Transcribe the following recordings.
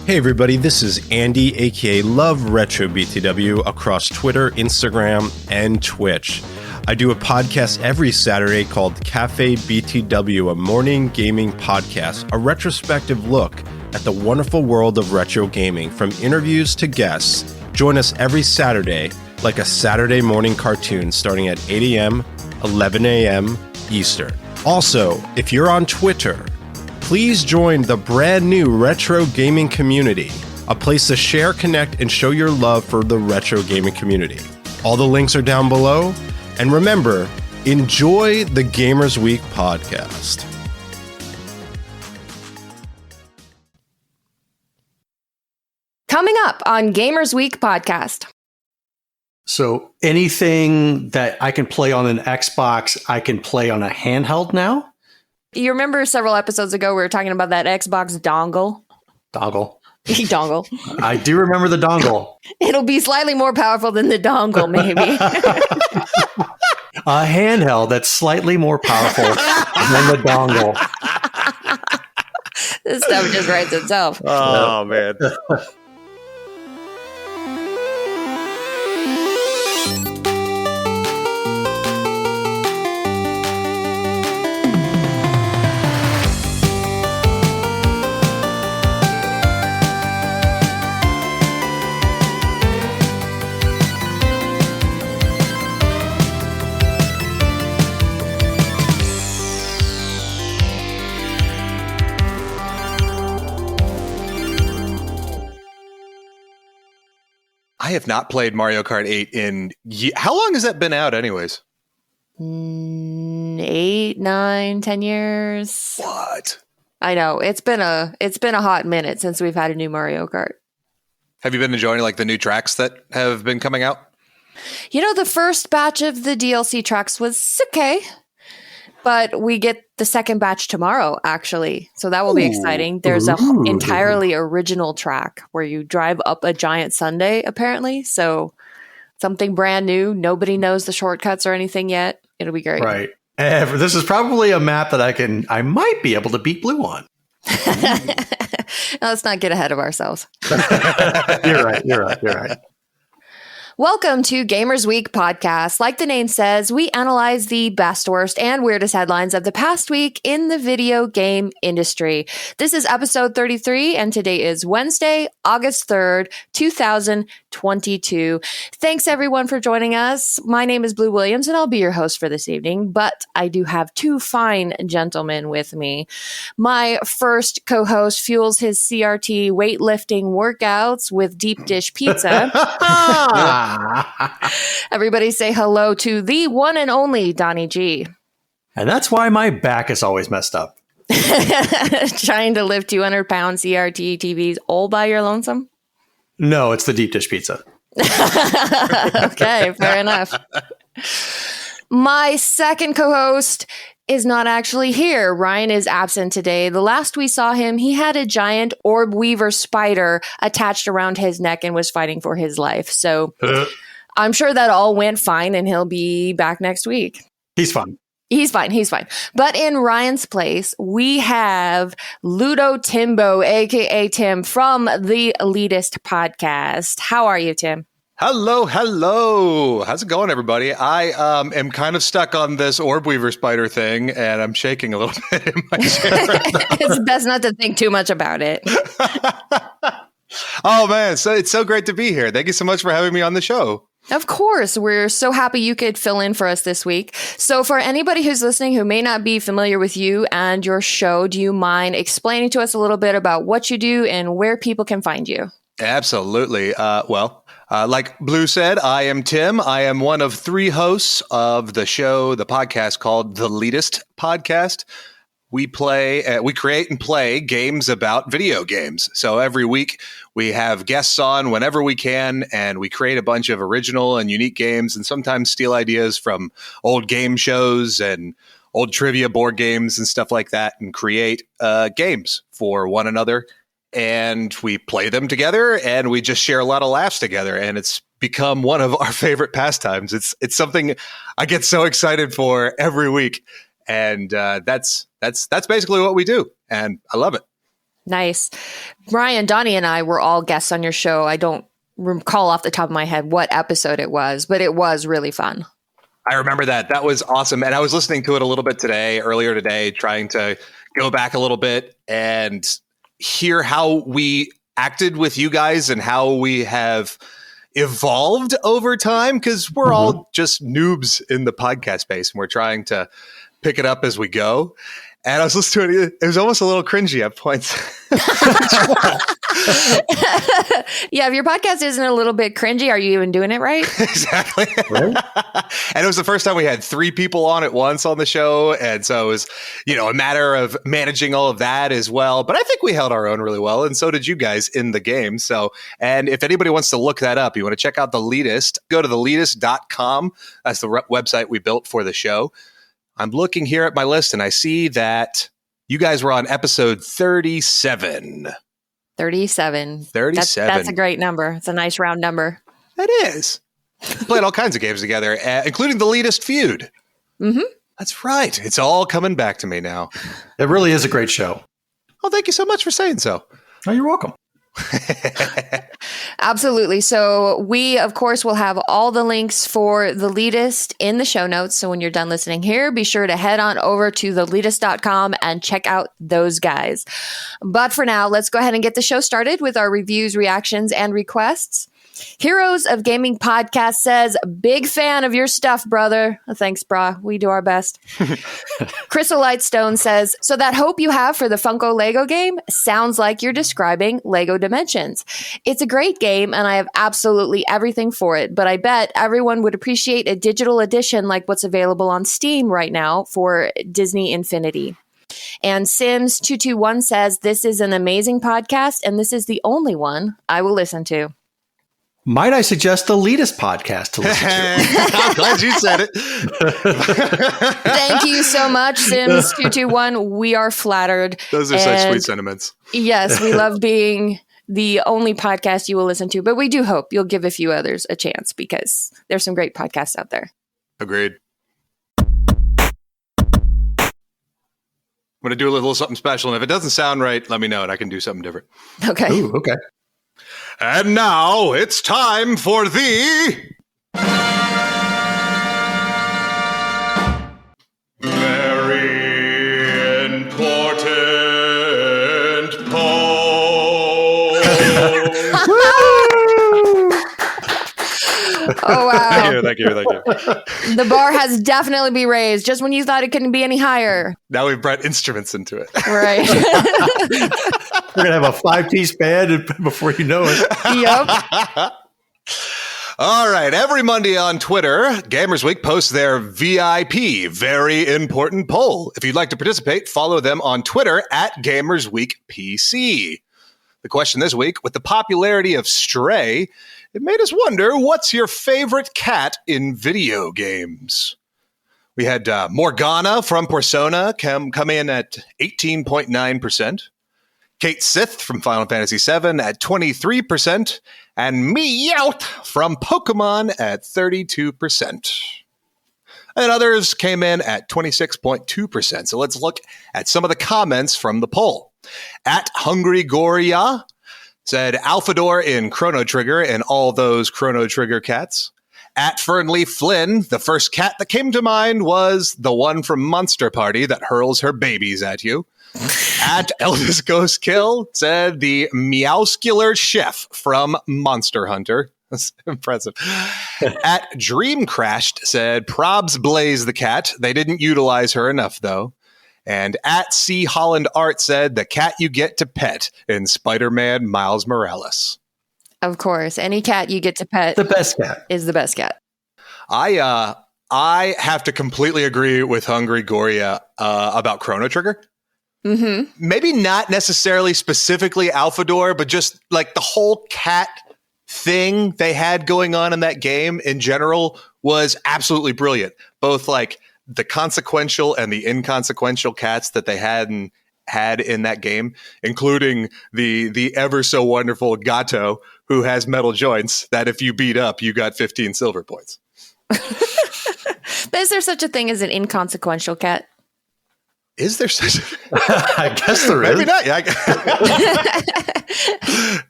Hey everybody, this is Andy, aka Love Retro BTW, across Twitter, Instagram, and Twitch. I do a podcast every Saturday called Cafe BTW, a morning gaming podcast, a retrospective look at the wonderful world of retro gaming, from interviews to guests. Join us every Saturday, like a Saturday morning cartoon, starting at 8 a.m., 11 a.m. Eastern. Also, if you're on Twitter, please join the brand new retro gaming community, a place to share, connect, and show your love for the retro gaming community. All the links are down below. And remember, enjoy the Gamers Week podcast. Coming up on Gamers Week podcast. So anything that I can play on an Xbox, I can play on a handheld now? You remember several episodes ago, we were talking about that Xbox dongle? Dongle. Dongle. I do remember the dongle. It'll be slightly more powerful than the dongle, maybe. A handheld that's slightly more powerful than the dongle. This stuff just writes itself. Oh, man. I have not played Mario Kart 8 in... How long has that been out anyways? 8, 9, 10 years. What? I know. It's been a hot minute since we've had a new Mario Kart. Have you been enjoying like the new tracks that have been coming out? You know, the first batch of the DLC tracks was okay. But we get the second batch tomorrow, actually. So that will be exciting. There's a entirely original track where you drive up a giant sundae, apparently. So something brand new. Nobody knows the shortcuts or anything yet. It'll be great. Right. This is probably a map that I might be able to beat Blue on. Let's not get ahead of ourselves. You're right. Welcome to Gamers Week podcast. Like the name says, we analyze the best, worst, and weirdest headlines of the past week in the video game industry. This is episode 33, and today is Wednesday, August 3rd, 2022. Thanks, everyone, for joining us. My name is Blue Williams, and I'll be your host for this evening, but I do have two fine gentlemen with me. My first co-host fuels his CRT weightlifting workouts with deep dish pizza. Everybody say hello to the one and only Donnie G. And that's why my back is always messed up. Trying to lift 200-pound CRT TVs all by your lonesome? No, it's the deep dish pizza. Okay, fair enough. My second co-host is not actually here. Ryan is absent today. The last we saw him, he had a giant orb weaver spider attached around his neck and was fighting for his life. So I'm sure that all went fine and he'll be back next week. He's fine. He's fine. But in Ryan's place, we have Ludo Timbo, aka Tim, from the Elitist podcast. How are you, Tim? Hello. How's it going, everybody? I am kind of stuck on this orb weaver spider thing, and I'm shaking a little bit in my chair. It's best not to think too much about it. Oh, man. So it's so great to be here. Thank you so much for having me on the show. Of course. We're so happy you could fill in for us this week. So for anybody who's listening who may not be familiar with you and your show, do you mind explaining to us a little bit about what you do and where people can find you? Absolutely. Like Blue said, I am Tim. I am one of three hosts of the show, the podcast called The Elitist Podcast. We create and play games about video games. So every week we have guests on whenever we can, and we create a bunch of original and unique games, and sometimes steal ideas from old game shows and old trivia board games and stuff like that, and create games for one another. And we play them together, and we just share a lot of laughs together. And it's become one of our favorite pastimes. It's something I get so excited for every week. And that's basically what we do. And I love it. Nice. Brian, Donnie, and I were all guests on your show. I don't recall off the top of my head what episode it was, but it was really fun. I remember that. That was awesome. And I was listening to it a little bit earlier today, trying to go back a little bit and hear how we acted with you guys and how we have evolved over time, because we're all just noobs in the podcast space and we're trying to pick it up as we go. And I was listening to it. It was almost a little cringy at points. Yeah, if your podcast isn't a little bit cringy, are you even doing it right? Exactly. Right? And it was the first time we had 3 people on at once on the show. And so it was, a matter of managing all of that as well. But I think we held our own really well. And so did you guys in the game. So, and if anybody wants to look that up, you want to check out The Leadist, go to theleadist.com. That's the website we built for the show. I'm looking here at my list and I see that you guys were on episode 37. 37. 37. That's a great number. It's a nice round number. It is. Played all kinds of games together, including the Leadist feud. Mm-hmm. That's right. It's all coming back to me now. It really is a great show. Oh, thank you so much for saying so. Oh, you're welcome. Absolutely. So we, of course, will have all the links for The Leadist in the show notes. So when you're done listening here, be sure to head on over to theleadist.com and check out those guys. But for now, let's go ahead and get the show started with our reviews, reactions, and requests. Heroes of Gaming Podcast says, big fan of your stuff, brother. Thanks, brah. We do our best. Crystal Lightstone says, so that hope you have for the Funko Lego game sounds like you're describing Lego Dimensions. It's a great game, and I have absolutely everything for it, but I bet everyone would appreciate a digital edition like what's available on Steam right now for Disney Infinity. And Sims221 says, this is an amazing podcast, and this is the only one I will listen to. Might I suggest the Leadist podcast to listen to? I'm glad you said it. Thank you so much, Sims221. We are flattered. Those are such sweet sentiments. Yes, we love being the only podcast you will listen to, but we do hope you'll give a few others a chance because there's some great podcasts out there. Agreed. I'm going to do a little something special, and if it doesn't sound right, let me know, and I can do something different. Okay. Ooh, okay. And now it's time for the very important poll. Oh, wow. Thank you. The bar has definitely been raised just when you thought it couldn't be any higher. Now we've brought instruments into it. Right. We're going to have a 5-piece band before you know it. Yep. All right. Every Monday on Twitter, Gamers Week posts their VIP, very important poll. If you'd like to participate, follow them on Twitter at GamersWeekPC. The question this week, with the popularity of Stray, it made us wonder, what's your favorite cat in video games? We had Morgana from Persona come in at 18.9%. Kate Sith from Final Fantasy VII at 23%, and Meowth from Pokemon at 32%. And others came in at 26.2%. So let's look at some of the comments from the poll. At Hungry Goria said Alphador in Chrono Trigger and all those Chrono Trigger cats. At Fernley Flynn, the first cat that came to mind was the one from Monster Party that hurls her babies at you. At Elvis Ghost Kill said the Meowscular Chef from Monster Hunter. That's impressive. At Dream Crashed said Probs Blaze the cat. They didn't utilize her enough, though. And at C. Holland Art said the cat you get to pet in Spider-Man Miles Morales. Of course. Any cat you get to pet The best cat. is the best cat. I have to completely agree with Hungry Goria about Chrono Trigger. Mm-hmm. Maybe not necessarily specifically Alphador, but just like the whole cat thing they had going on in that game in general was absolutely brilliant. Both like the consequential and the inconsequential cats that they had in that game, including the ever so wonderful Gato, who has metal joints that if you beat up, you got 15 silver points. But is there such a thing as an inconsequential cat? Is there such a I guess there is. Maybe not. Yeah.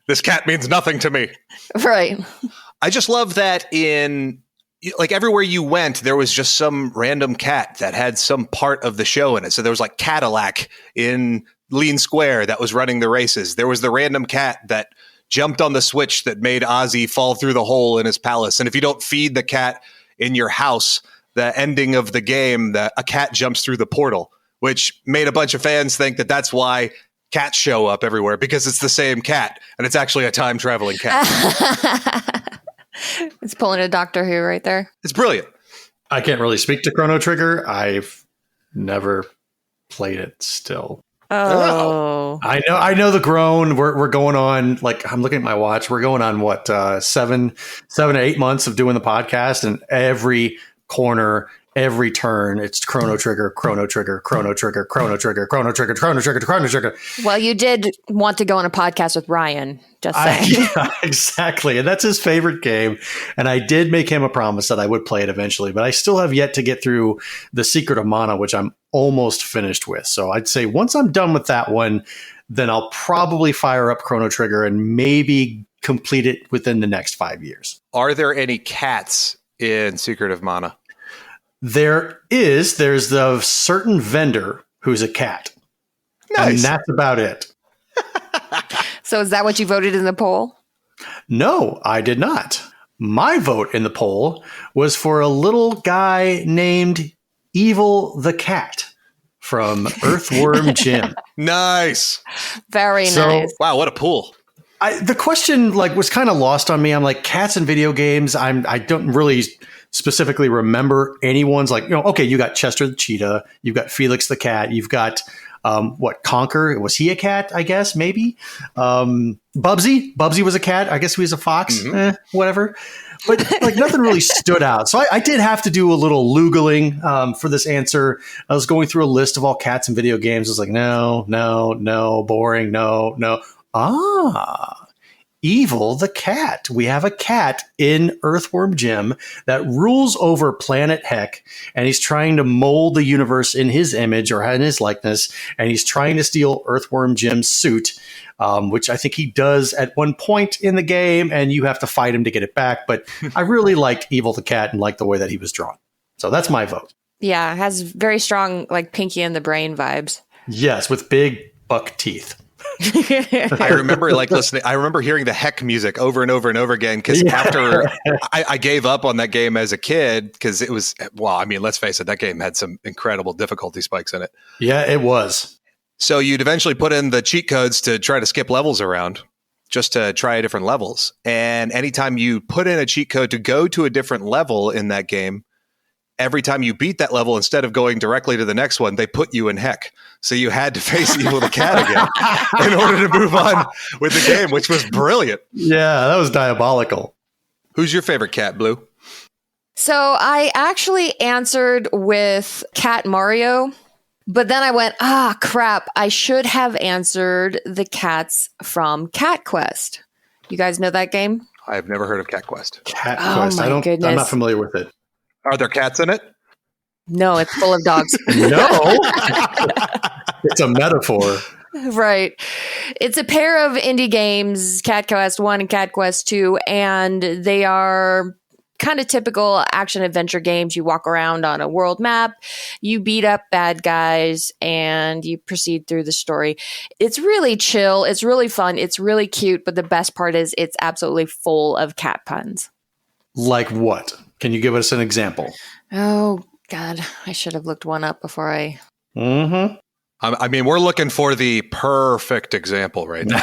This cat means nothing to me. Right. I just love that like everywhere you went, there was just some random cat that had some part of the show in it. So there was like Cadillac in Lean Square that was running the races. There was the random cat that jumped on the switch that made Ozzy fall through the hole in his palace. And if you don't feed the cat in your house, the ending of the game, a cat jumps through the portal, which made a bunch of fans think that that's why cats show up everywhere, because it's the same cat and it's actually a time traveling cat. It's pulling a Doctor Who right there. It's brilliant. I can't really speak to Chrono Trigger. I've never played it still. Oh. I know the groan. We're going on, like, I'm looking at my watch. We're going on what, 7 to 8 months of doing the podcast, and every corner, every turn, it's Chrono Trigger, Chrono Trigger, Chrono Trigger, Chrono Trigger, Chrono Trigger, Chrono Trigger, Chrono Trigger. Well, you did want to go on a podcast with Ryan, just saying. Yeah, exactly. And that's his favorite game. And I did make him a promise that I would play it eventually, but I still have yet to get through The Secret of Mana, which I'm almost finished with. So I'd say once I'm done with that one, then I'll probably fire up Chrono Trigger and maybe complete it within the next 5 years. Are there any cats in Secret of Mana? There's a certain vendor who's a cat. Nice. And that's about it. So is that what you voted in the poll? No, I did not. My vote in the poll was for a little guy named Evil the Cat from Earthworm Jim. Nice. Very nice. Wow, what a pool. The question was kind of lost on me. I'm like, cats in video games. I don't really specifically remember anyone's okay, you got Chester the cheetah, you've got Felix the cat, you've got Conker. Was he a cat? I guess maybe. Bubsy was a cat. I guess he was a fox. Whatever. But nothing really stood out. So I did have to do a little Googling for this answer. I was going through a list of all cats in video games. I was like, no, boring, no. Evil the Cat. We have a cat in Earthworm Jim that rules over Planet Heck, and he's trying to mold the universe in his image or in his likeness, and he's trying to steal Earthworm Jim's suit, which I think he does at one point in the game, and you have to fight him to get it back. But I really liked Evil the Cat and liked the way that he was drawn. So that's my vote. Yeah, it has very strong Pinky and the Brain vibes. Yes, with big buck teeth. I remember listening. I remember hearing the Heck music over and over and over again because after I gave up on that game as a kid because it was, let's face it, that game had some incredible difficulty spikes in it. Yeah, it was. So you'd eventually put in the cheat codes to try to skip levels around just to try different levels. And anytime you put in a cheat code to go to a different level in that game, every time you beat that level, instead of going directly to the next one, they put you in Heck. So you had to face Evil the Cat again in order to move on with the game, which was brilliant. Yeah, that was diabolical. Who's your favorite cat, Blue? So I actually answered with Cat Mario, but then I went, crap, I should have answered the cats from Cat Quest. You guys know that game? I've never heard of Cat Quest. Cat Quest. I'm not familiar with it. Are there cats in it? No, it's full of dogs. No. It's a metaphor. Right. It's a pair of indie games, Cat Quest 1 and Cat Quest 2, and they are kind of typical action adventure games. You walk around on a world map, you beat up bad guys, and you proceed through the story. It's really chill. It's really fun. It's really cute, but the best part is it's absolutely full of cat puns. Like what? Can you give us an example? Oh, God. I should have looked one up before I... Mm-hmm. We're looking for the perfect example right now.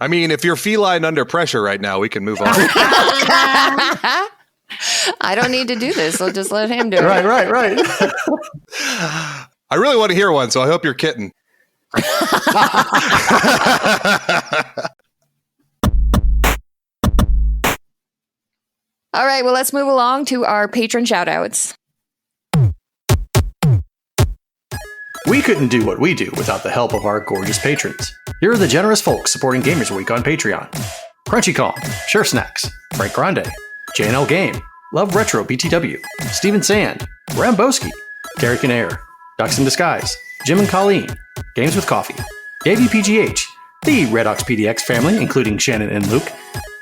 If you're feline under pressure right now, we can move on. I don't need to do this. I'll just let him do it. Right. I really want to hear one, so I hope you're kitten. All right, well, let's move along to our patron shoutouts. We couldn't do what we do without the help of our gorgeous patrons. Here are the generous folks supporting Gamers Week on Patreon. Crunchy Kong, Sure Snacks, Frank Grande, JNL Game, Love Retro BTW, Steven Sand, Ramboski, Gary Kinnair, Ducks in Disguise, Jim and Colleen, Games with Coffee, JVPGH, the Red Ox PDX family, including Shannon and Luke,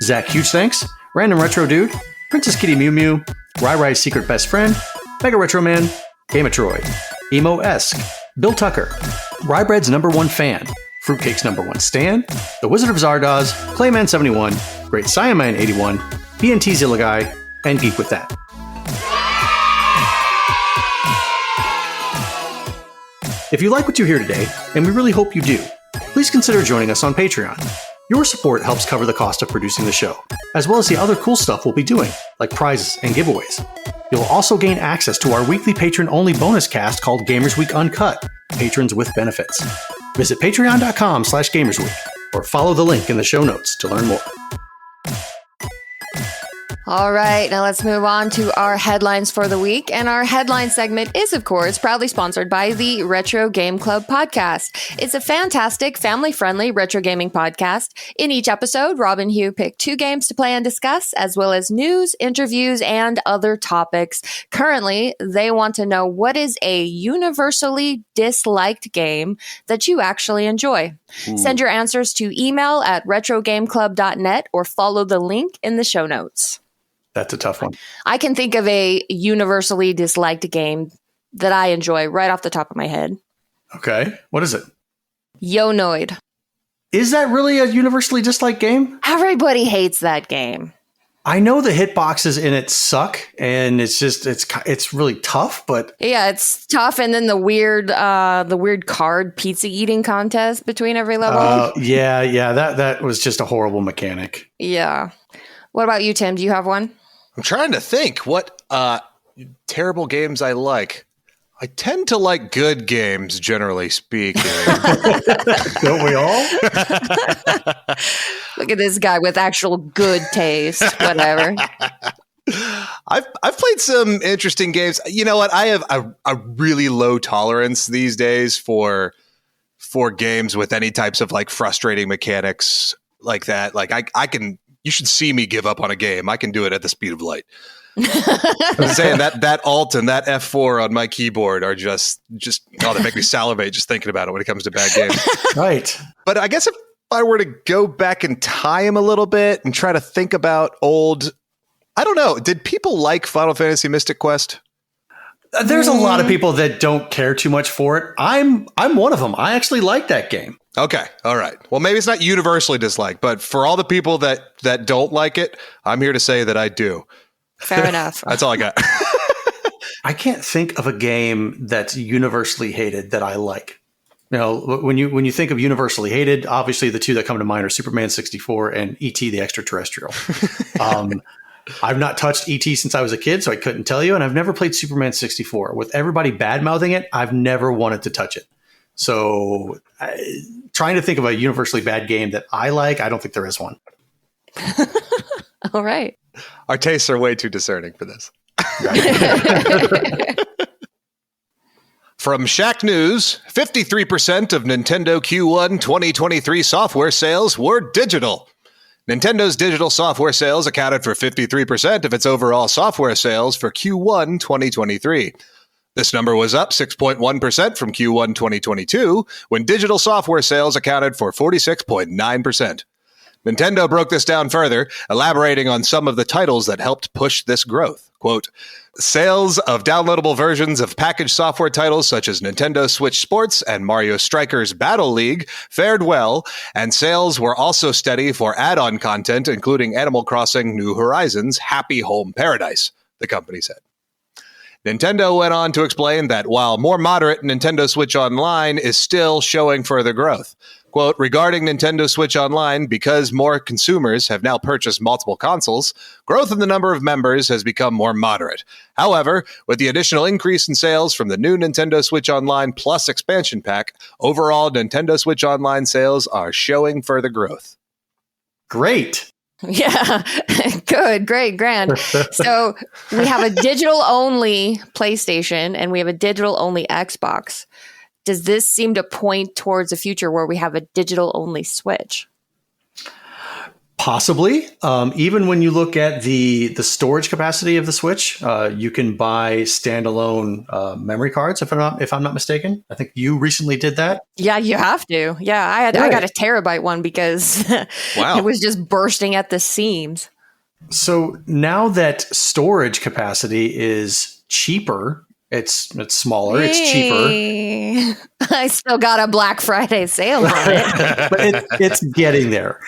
Zach Huge Thanks, Random Retro Dude, Princess Kitty Mew Mew, Rai's Secret Best Friend, Mega Retro Man, Game of Troy, Emo-esque, Bill Tucker, Rybread's #1 fan, Fruitcake's #1 stan, The Wizard of Zardoz, Clayman71, Great Saiyaman 81, BNT Zillaguy, and Geek With That. If you like what you hear today, and we really hope you do, please consider joining us on Patreon. Your support helps cover the cost of producing the show, as well as the other cool stuff we'll be doing, like prizes and giveaways. You'll also gain access to our weekly patron-only bonus cast called Gamers Week Uncut, Patrons with Benefits. Visit patreon.com/gamersweek, or follow the link in the show notes to learn more. All right, now let's move on to our headlines for the week. And our headline segment is, of course, proudly sponsored by the Retro Game Club podcast. It's a fantastic, family-friendly retro gaming podcast. In each episode, Rob and Hugh pick 2 games to play and discuss, as well as news, interviews, and other topics. Currently, they want to know what is a universally disliked game that you actually enjoy. Send your answers to email at retrogameclub.net or follow the link in the show notes. That's a tough one. I can think of a universally disliked game that I enjoy right off the top of my head. Okay. What is it? Yonoid. Is that really a universally disliked game? Everybody hates that game. I know the hitboxes in it suck, and it's really tough, but Yeah, it's tough. And then the weird card pizza eating contest between every level. yeah, that was just a horrible mechanic. Yeah. What about you, Tim? Do you have one? I'm trying to think what terrible games I like. I tend to like good games, generally speaking. Don't we all? Look at this guy with actual good taste. Whatever. I've played some interesting games. You know what? I have a really low tolerance these days for games with any types of like frustrating mechanics like that. Like I can. You should see me give up on a game. I can do it at the speed of light. I'm saying that Alt and that F4 on my keyboard are just they make me salivate just thinking about it when it comes to bad games. Right. But I guess if I were to go back in time a little bit and try to think about old, I don't know, did people like Final Fantasy Mystic Quest? There's a lot of people that don't care too much for it. I'm one of them. I actually like that game. Okay. All right. Well, maybe it's not universally disliked, but for all the people that don't like it, I'm here to say that I do. Fair enough. That's all I got. I can't think of a game that's universally hated that I like. You know, when you think of universally hated, obviously the 2 that come to mind are Superman 64 and E.T. the Extraterrestrial. I've not touched E.T. since I was a kid, so I couldn't tell you, and I've never played Superman 64. With everybody bad-mouthing it, I've never wanted to touch it. So trying to think of a universally bad game that I like, I don't think there is one. All right. Our tastes are way too discerning for this. From Shack News, 53% of Nintendo Q1 2023 software sales were digital. Nintendo digital software sales accounted for 53% of its overall software sales for Q1 2023. This number was up 6.1% from Q1 2022, when digital software sales accounted for 46.9%. Nintendo broke this down further, elaborating on some of the titles that helped push this growth. Quote, sales of downloadable versions of packaged software titles such as Nintendo Switch Sports and Mario Strikers Battle League fared well, and sales were also steady for add-on content, including Animal Crossing New Horizons Happy Home Paradise, the company said. Nintendo went on to explain that while more moderate, Nintendo Switch Online is still showing further growth. Quote, regarding Nintendo Switch Online, because more consumers have now purchased multiple consoles, growth in the number of members has become more moderate. However, with the additional increase in sales from the new Nintendo Switch Online Plus expansion pack, overall Nintendo Switch Online sales are showing further growth. Great. Yeah. Good. Great. Grand. So we have a digital only PlayStation and we have a digital only Xbox. Does this seem to point towards a future where we have a digital only Switch? Possibly. Even when you look at the storage capacity of the Switch, you can buy standalone memory cards. If I'm not mistaken, I think you recently did that. Yeah, you have to. Yeah, I got a terabyte one because Wow. it was just bursting at the seams. So now that storage capacity is cheaper, it's smaller, it's cheaper. Yay. I still got a Black Friday sale on it. But it's getting there.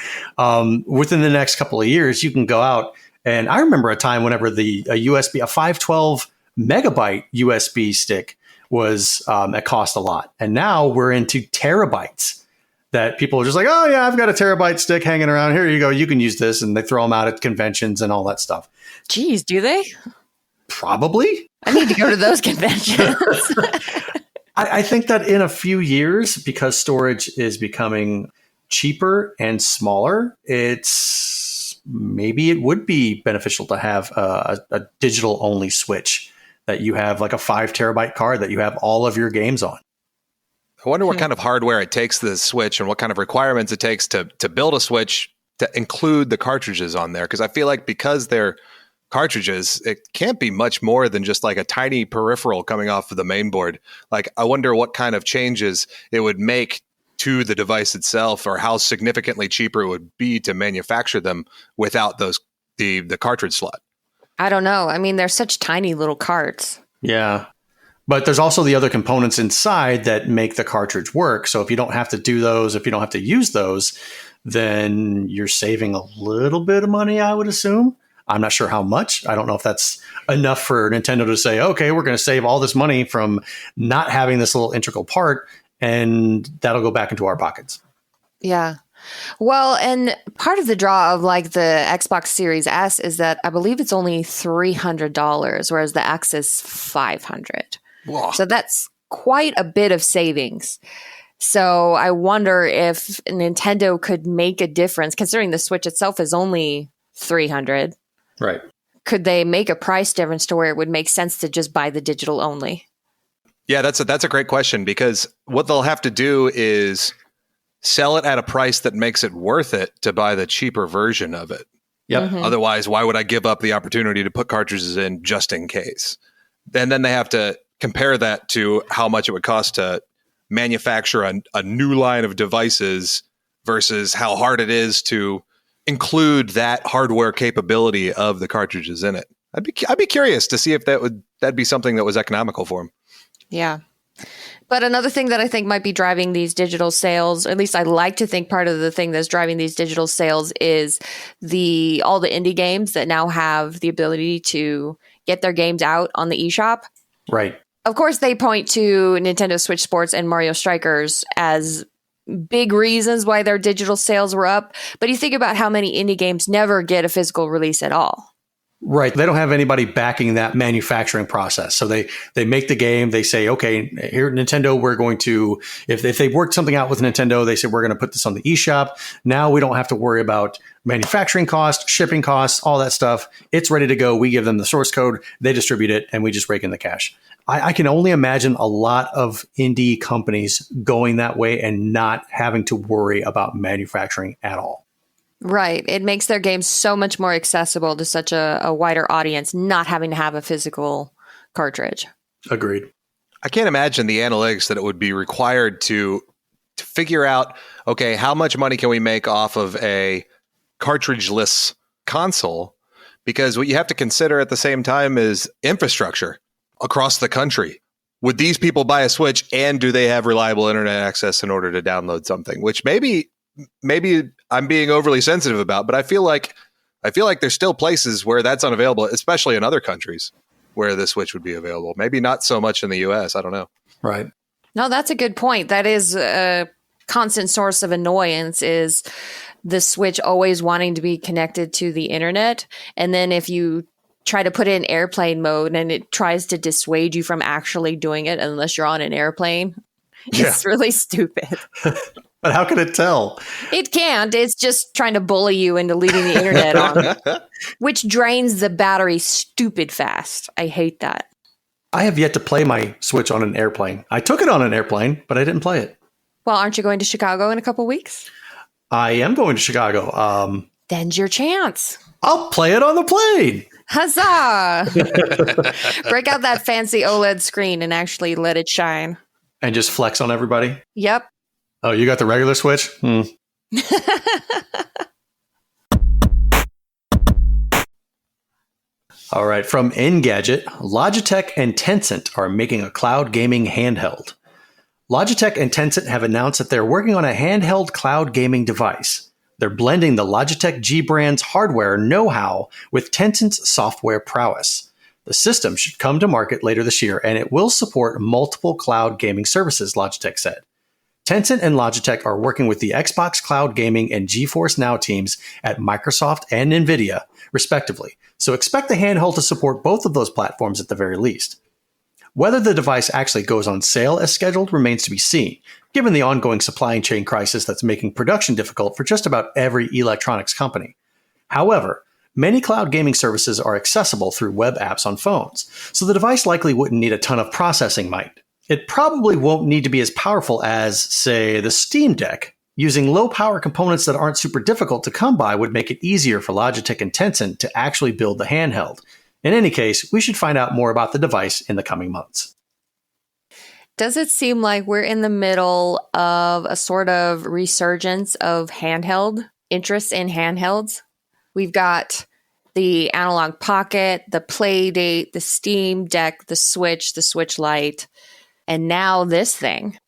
Within the next couple of years, you can go out. And I remember a time whenever a 512 megabyte USB stick was, it cost a lot. And now we're into terabytes that people are just like, oh yeah, I've got a terabyte stick hanging around. Here you go. You can use this. And they throw them out at conventions and all that stuff. Geez, do they? Probably. I need to go to those conventions. I think that in a few years, because storage is becoming cheaper and smaller, maybe it would be beneficial to have a digital only Switch that you have like a 5 terabyte card that you have all of your games on. I wonder what kind of hardware it takes the Switch and what kind of requirements it takes to build a Switch to include the cartridges on there. Because I feel like because they're cartridges, it can't be much more than just like a tiny peripheral coming off of the main board. Like, I wonder what kind of changes it would make to the device itself, or how significantly cheaper it would be to manufacture them without the cartridge slot. I don't know. I mean, they're such tiny little carts. Yeah. But there's also the other components inside that make the cartridge work. So if you don't have to do those, if you don't have to use those, then you're saving a little bit of money, I would assume. I'm not sure how much. I don't know if that's enough for Nintendo to say, okay, we're going to save all this money from not having this little integral part, and that'll go back into our pockets. Yeah. Well, and part of the draw of like the Xbox Series S is that I believe it's only $300, whereas the X is $500. Whoa. So that's quite a bit of savings. So I wonder if Nintendo could make a difference, considering the Switch itself is only $300. Right. Could they make a price difference to where it would make sense to just buy the digital only? Yeah, that's a great question, because what they'll have to do is sell it at a price that makes it worth it to buy the cheaper version of it. Yep. Mm-hmm. Otherwise, why would I give up the opportunity to put cartridges in just in case? And then they have to compare that to how much it would cost to manufacture a new line of devices versus how hard it is to include that hardware capability of the cartridges in it. I'd be curious to see if that'd be something that was economical for them. Yeah. But another thing that I think might be driving these digital sales, at least I like to think part of the thing that's driving these digital sales is all the indie games that now have the ability to get their games out on the eShop. Right. Of course, they point to Nintendo Switch Sports and Mario Strikers as big reasons why their digital sales were up. But you think about how many indie games never get a physical release at all. Right. They don't have anybody backing that manufacturing process. So they make the game. They say, okay, here at Nintendo, we're going to, if they've worked something out with Nintendo, they say, we're going to put this on the eShop. Now we don't have to worry about manufacturing costs, shipping costs, all that stuff. It's ready to go. We give them the source code. They distribute it, and we just rake in the cash. I can only imagine a lot of indie companies going that way and not having to worry about manufacturing at all. Right. It makes their games so much more accessible to such a wider audience, not having to have a physical cartridge. Agreed. I can't imagine the analytics that it would be required to figure out, okay, how much money can we make off of a cartridgeless console? Because what you have to consider at the same time is infrastructure across the country. Would these people buy a Switch, and do they have reliable internet access in order to download something? Which maybe I'm being overly sensitive about, but I feel like there's still places where that's unavailable, especially in other countries where the Switch would be available. Maybe not so much in the US. I don't know. Right. No, that's a good point. That is a constant source of annoyance, is the Switch always wanting to be connected to the internet. And then if you try to put it in airplane mode and it tries to dissuade you from actually doing it unless you're on an airplane, it's really stupid. But how can it tell? It can't. It's just trying to bully you into leaving the internet on, which drains the battery stupid fast. I hate that. I have yet to play my Switch on an airplane. I took it on an airplane, but I didn't play it. Well, aren't you going to Chicago in a couple weeks? I am going to Chicago. Then's your chance. I'll play it on the plane. Huzzah! Break out that fancy OLED screen and actually let it shine. And just flex on everybody? Yep. Oh, you got the regular Switch? All right, from Engadget, Logitech and Tencent are making a cloud gaming handheld. Logitech and Tencent have announced that they're working on a handheld cloud gaming device. They're blending the Logitech G brand's hardware know-how with Tencent's software prowess. The system should come to market later this year, and it will support multiple cloud gaming services, Logitech said. Tencent and Logitech are working with the Xbox Cloud Gaming and GeForce Now teams at Microsoft and NVIDIA, respectively, so expect the handheld to support both of those platforms at the very least. Whether the device actually goes on sale as scheduled remains to be seen, given the ongoing supply chain crisis that's making production difficult for just about every electronics company. However, many cloud gaming services are accessible through web apps on phones, so the device likely wouldn't need a ton of processing might. It probably won't need to be as powerful as, say, the Steam Deck. Using low-power components that aren't super difficult to come by would make it easier for Logitech and Tencent to actually build the handheld. In any case, we should find out more about the device in the coming months. Does it seem like we're in the middle of a sort of resurgence of handheld, interest in handhelds? We've got the Analog Pocket, the Playdate, the Steam Deck, the Switch Lite, and now this thing.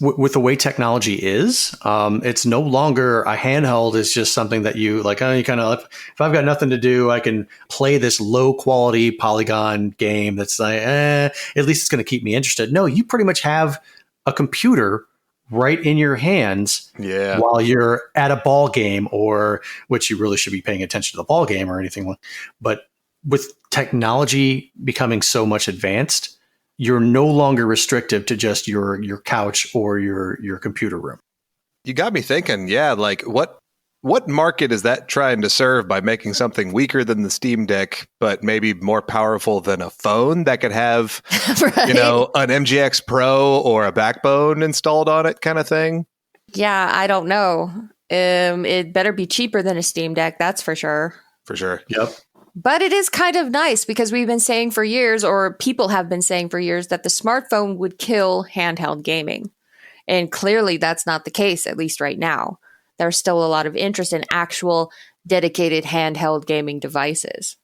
With the way technology is, it's no longer a handheld. Is just something that you like. You kind of, if I've got nothing to do, I can play this low quality polygon game. That's like, at least it's going to keep me interested. No, you pretty much have a computer right in your hands while you're at a ball game, or which you really should be paying attention to the ball game or anything. But with technology becoming so much advanced, you're no longer restrictive to just your couch or your computer room. You got me thinking, like what market is that trying to serve by making something weaker than the Steam Deck, but maybe more powerful than a phone that could have, right? An MGX Pro or a backbone installed on it kind of thing? Yeah, I don't know. It better be cheaper than a Steam Deck, that's for sure. For sure. Yep. But it is kind of nice because we've been saying for years, or people have been saying for years, that the smartphone would kill handheld gaming. And clearly that's not the case, at least right now. There's still a lot of interest in actual dedicated handheld gaming devices.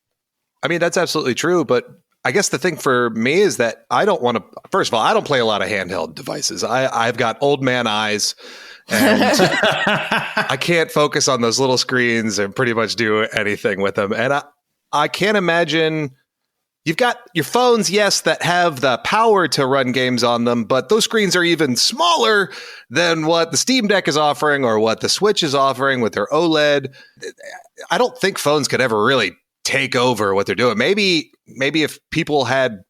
I mean, that's absolutely true. But I guess the thing for me is that I don't want to, first of all, I don't play a lot of handheld devices. I've got old man eyes. And I can't focus on those little screens and pretty much do anything with them. And I can't imagine. You've got your phones, yes, that have the power to run games on them, but those screens are even smaller than what the Steam Deck is offering or what the Switch is offering with their OLED. I don't think phones could ever really take over what they're doing. Maybe if people had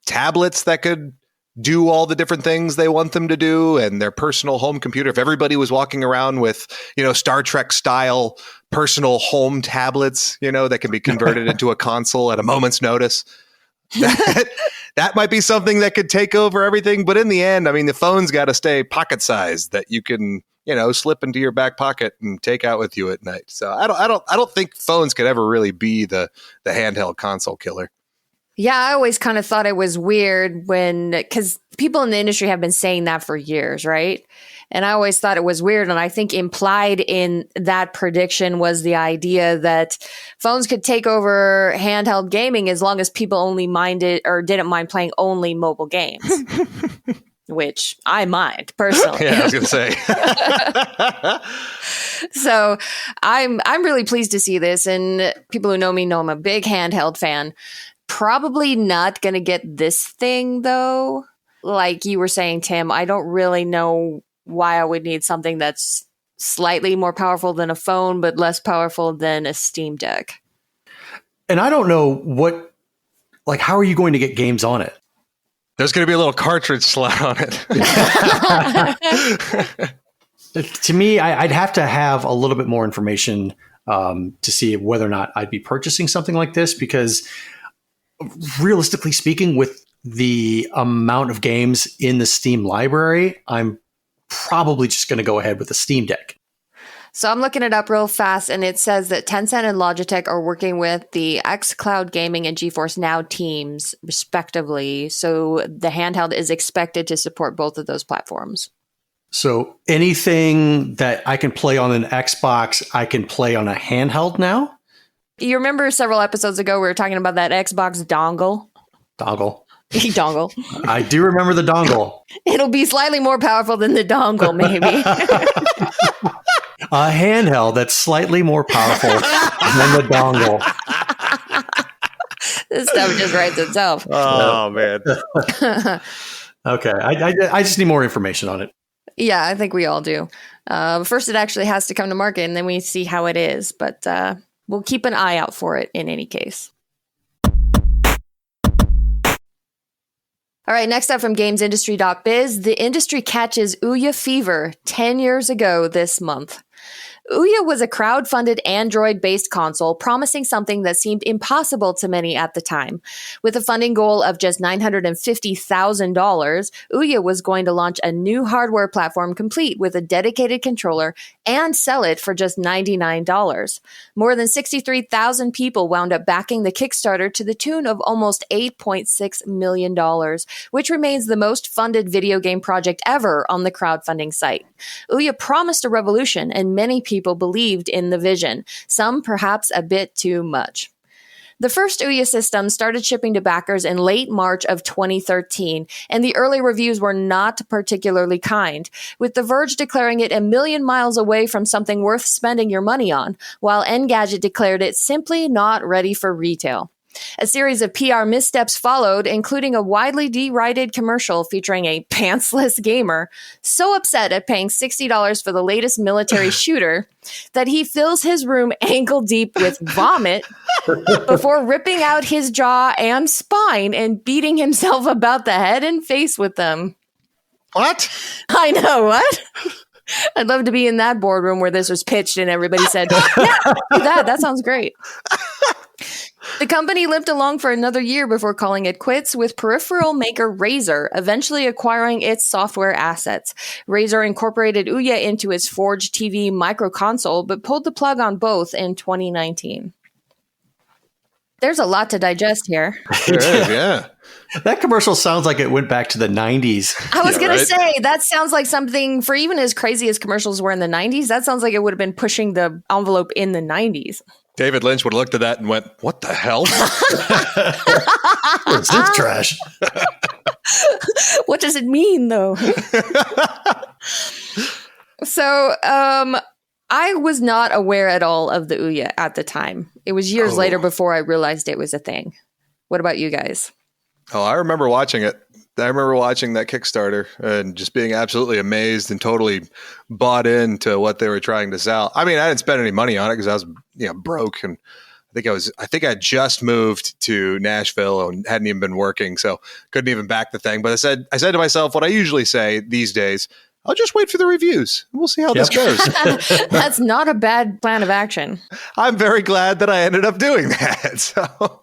tablets that could do all the different things they want them to do, and their personal home computer, if everybody was walking around with, Star Trek style personal home tablets, that can be converted into a console at a moment's notice, that might be something that could take over everything. But in the end, I mean, the phone's got to stay pocket sized that you can, slip into your back pocket and take out with you at night. So I don't think phones could ever really be the handheld console killer. Yeah, I always kind of thought it was weird because people in the industry have been saying that for years, right? And I always thought it was weird. And I think implied in that prediction was the idea that phones could take over handheld gaming as long as people only minded or didn't mind playing only mobile games, which I mind personally. Yeah, I was going to say. So I'm really pleased to see this. And people who know me know I'm a big handheld fan. Probably not going to get this thing, though. Like you were saying, Tim, I don't really know why I would need something that's slightly more powerful than a phone, but less powerful than a Steam Deck. And I don't know how are you going to get games on it? There's going to be a little cartridge slot on it. To me, I'd have to have a little bit more information to see whether or not I'd be purchasing something like this, because realistically speaking, with the amount of games in the Steam library, I'm probably just going to go ahead with the Steam Deck. So I'm looking it up real fast, and it says that Tencent and Logitech are working with the xCloud Gaming and GeForce Now teams, respectively. So the handheld is expected to support both of those platforms. So anything that I can play on an Xbox, I can play on a handheld now? You remember several episodes ago we were talking about that Xbox dongle? Dongle. Dongle. I do remember the dongle. It'll be slightly more powerful than the dongle, maybe. A handheld that's slightly more powerful than the dongle. This stuff just writes itself. Oh, man. Okay. I just need more information on it. Yeah, I think we all do. First, it actually has to come to market, and then we see how it is. But we'll keep an eye out for it in any case. All right, next up from gamesindustry.biz, the industry catches Ouya fever 10 years ago this month. Ouya was a crowd-funded Android-based console promising something that seemed impossible to many at the time. With a funding goal of just $950,000, Ouya was going to launch a new hardware platform complete with a dedicated controller and sell it for just $99. More than 63,000 people wound up backing the Kickstarter to the tune of almost $8.6 million, which remains the most funded video game project ever on the crowdfunding site. Ouya promised a revolution, and many people believed in the vision, some perhaps a bit too much. The first Ouya system started shipping to backers in late March of 2013, and the early reviews were not particularly kind, with The Verge declaring it a million miles away from something worth spending your money on, while Engadget declared it simply not ready for retail. A series of PR missteps followed, including a widely derided commercial featuring a pantsless gamer so upset at paying $60 for the latest military shooter that he fills his room ankle deep with vomit before ripping out his jaw and spine and beating himself about the head and face with them. What? I know, what? I'd love to be in that boardroom where this was pitched and everybody said, yeah, do that. That sounds great. The company limped along for another year before calling it quits, with peripheral maker Razer eventually acquiring its software assets. Razer incorporated Ouya into its Forge TV microconsole, but pulled the plug on both in 2019. There's a lot to digest here. There is, yeah. That commercial sounds like it went back to the 90s. I was going right? to say, that sounds like something, for even as crazy as commercials were in the 90s, that sounds like it would have been pushing the envelope in the 90s. David Lynch would have looked at that and went, what the hell? What's this trash? What does it mean, though? So, I was not aware at all of the Ouya at the time. It was years later before I realized it was a thing. What about you guys? Oh, I remember watching it. I remember watching that Kickstarter and just being absolutely amazed and totally bought into what they were trying to sell. I mean, I didn't spend any money on it because I was, broke, and I think I just moved to Nashville and hadn't even been working, so couldn't even back the thing. But I said to myself what I usually say these days: I'll just wait for the reviews. We'll see how this goes. That's not a bad plan of action. I'm very glad that I ended up doing that. So.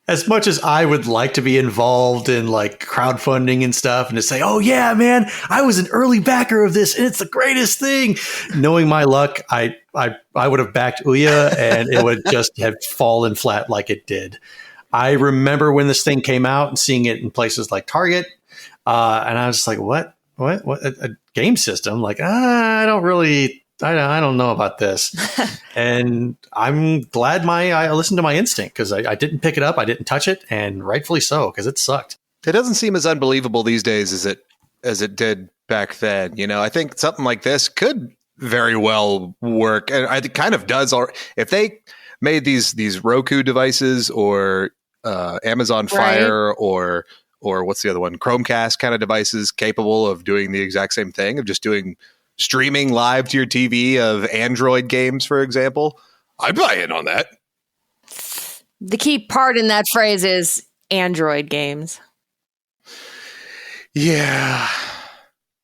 As much as I would like to be involved in like crowdfunding and stuff and to say, oh yeah, man, I was an early backer of this and it's the greatest thing. Knowing my luck, I would have backed Ouya and it would just have fallen flat like it did. I remember when this thing came out and seeing it in places like Target. And I was just like, what a game system? Like, I don't know about this. And I'm glad I listened to my instinct, because I didn't pick it up. I didn't touch it, and rightfully so, because it sucked. It doesn't seem as unbelievable these days as it did back then. I think something like this could very well work. And it kind of does. If they made these Roku devices or Amazon Fire or what's the other one? Chromecast kind of devices capable of doing the exact same thing, of just doing streaming live to your TV of Android games, for example, I'd buy in on that. The key part in that phrase is Android games. Yeah.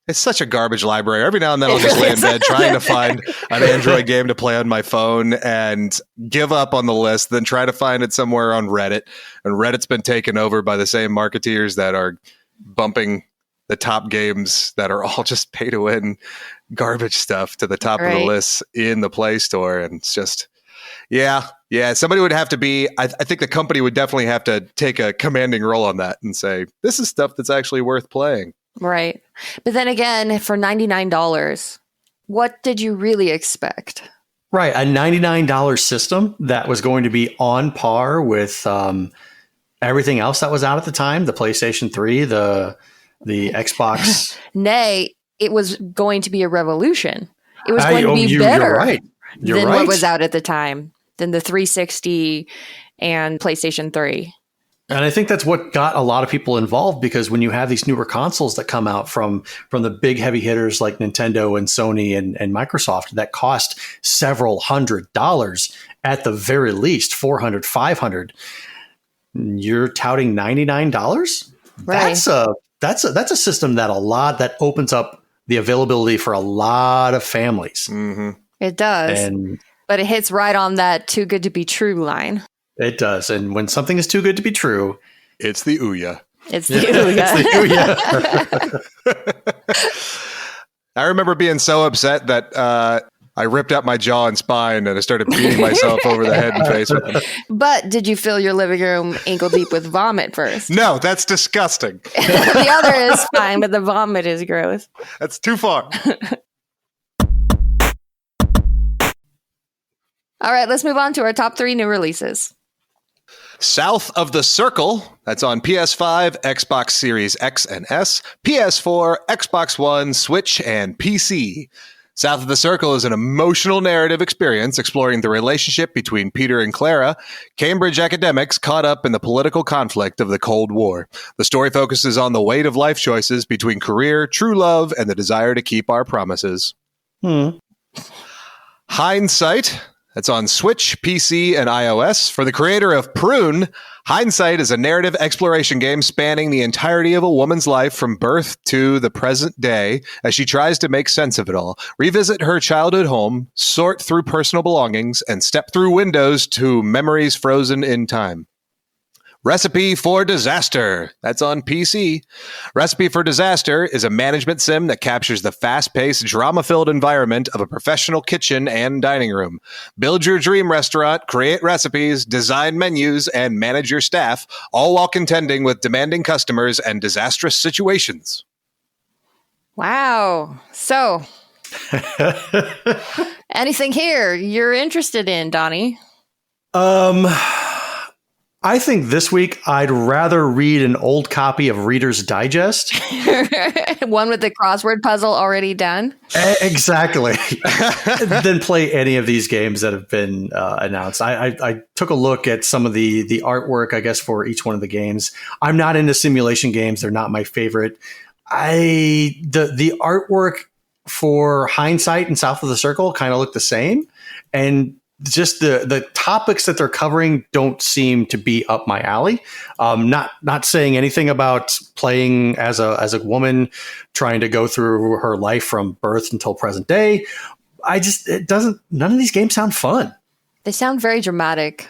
It's such a garbage library. Every now and then I'll just lay in bed trying to find an Android game to play on my phone and give up on the list, then try to find it somewhere on Reddit. And Reddit's been taken over by the same marketeers that are bumping the top games that are all just pay to win garbage stuff to the top of the list in the Play Store. And it's just, yeah. Somebody would have to be, I think the company would definitely have to take a commanding role on that and say, this is stuff that's actually worth playing. Right. But then again, for $99, what did you really expect? Right. A $99 system that was going to be on par with everything else that was out at the time, the PlayStation 3, the Xbox. Nay, it was going to be a revolution. It was going to be better than what was out at the time, than the 360 and PlayStation 3. And I think that's what got a lot of people involved, because when you have these newer consoles that come out from the big heavy hitters like Nintendo and Sony and Microsoft that cost several $100 at the very least, $400, $500, you're touting $99. Right. That's a system that opens up the availability for a lot of families. Mm-hmm. It does, but it hits right on that too good to be true line. It does. And when something is too good to be true, it's the Ouya. It's the Ouya. I remember being so upset that I ripped out my jaw and spine and I started beating myself over the head and face with them. But did you fill your living room ankle deep with vomit first? No, that's disgusting. The other is fine, but the vomit is gross. That's too far. All right, let's move on to our top 3 new releases. South of the Circle, that's on PS5, Xbox Series X and S, PS4, Xbox One, Switch, and PC. South of the Circle is an emotional narrative experience exploring the relationship between Peter and Clara, Cambridge academics caught up in the political conflict of the Cold War. The story focuses on the weight of life choices between career, true love, and the desire to keep our promises. Hindsight, that's on Switch, PC, and iOS. For the creator of Prune, Hindsight is a narrative exploration game spanning the entirety of a woman's life from birth to the present day as she tries to make sense of it all, revisit her childhood home, sort through personal belongings, and step through windows to memories frozen in time. Recipe for Disaster. That's on PC. Recipe for Disaster is a management sim that captures the fast-paced, drama-filled environment of a professional kitchen and dining room. Build your dream restaurant, create recipes, design menus, and manage your staff, all while contending with demanding customers and disastrous situations. Wow. So, anything here you're interested in, Donnie? I think this week I'd rather read an old copy of Reader's Digest. One with the crossword puzzle already done? Exactly. Than play any of these games that have been announced. I took a look at some of the artwork, I guess, for each one of the games. I'm not into simulation games. They're not my favorite. The artwork for Hindsight and South of the Circle kind of look the same. And just the topics that they're covering don't seem to be up my alley. Not saying anything about playing as a woman trying to go through her life from birth until present day. None of these games sound fun. They sound very dramatic.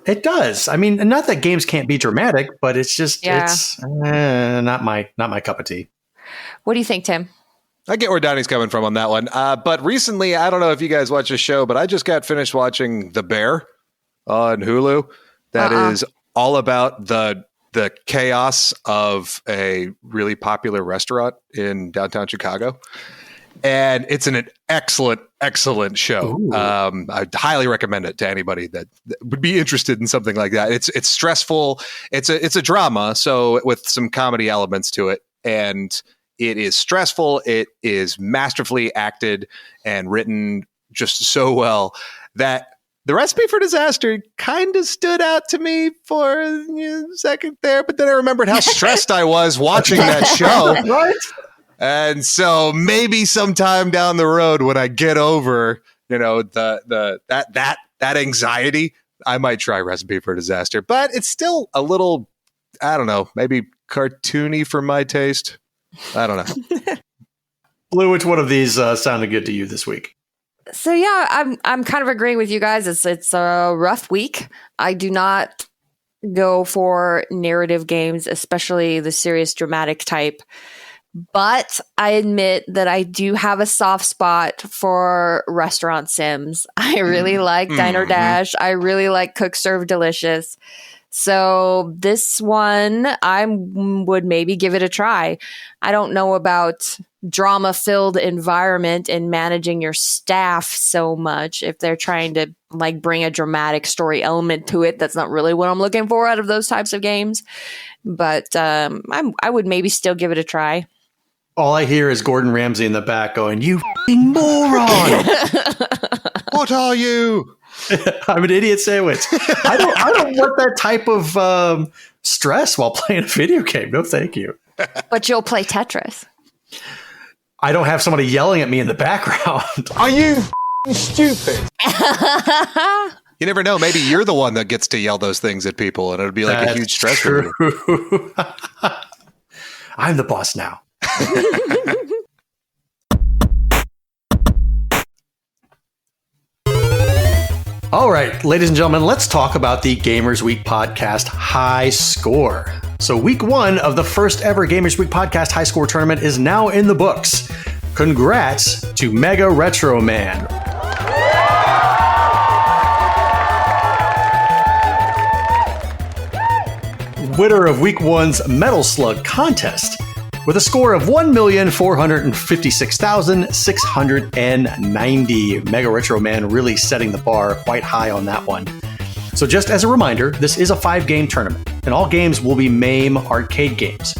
It does. I mean, not that games can't be dramatic, but it's just, it's not my cup of tea. What do you think, Tim? I get where Donnie's coming from on that one. But recently, I don't know if you guys watch the show, but I just got finished watching The Bear on Hulu. That is all about the chaos of a really popular restaurant in downtown Chicago. And it's an excellent, excellent show. I highly recommend it to anybody that would be interested in something like that. It's stressful. It's a drama, so with some comedy elements to it. And it is stressful. It is masterfully acted and written just so well that the Recipe for Disaster kind of stood out to me for a second there. But then I remembered how stressed I was watching that show. Right? And so maybe sometime down the road when I get over, that anxiety, I might try Recipe for Disaster. But it's still a little, I don't know, maybe cartoony for my taste. I don't know. Blue, which one of these sounded good to you this week? So yeah, I'm kind of agreeing with you guys. It's a rough week. I do not go for narrative games, especially the serious dramatic type. But I admit that I do have a soft spot for restaurant sims. I really like Diner Dash. I really like Cook Serve Delicious. So this one, I would maybe give it a try. I don't know about drama-filled environment and managing your staff so much. If they're trying to like bring a dramatic story element to it, that's not really what I'm looking for out of those types of games. But I would maybe still give it a try. All I hear is Gordon Ramsay in the back going, "You f***ing moron! What are you?" I'm an idiot sandwich. I don't want that type of stress while playing a video game. No, thank you. But you'll play Tetris. I don't have somebody yelling at me in the background. Are you stupid? You never know. Maybe you're the one that gets to yell those things at people, and it'll be like a huge stress for you. I'm the boss now. All right, ladies and gentlemen, let's talk about the Gamers Week podcast High Score. So week 1 of the first ever Gamers Week podcast High Score tournament is now in the books. Congrats to Mega Retro Man. Winner of week 1's Metal Slug contest with a score of 1,456,690. Mega Retro Man really setting the bar quite high on that one. So just as a reminder, this is a 5-game tournament, and all games will be MAME arcade games.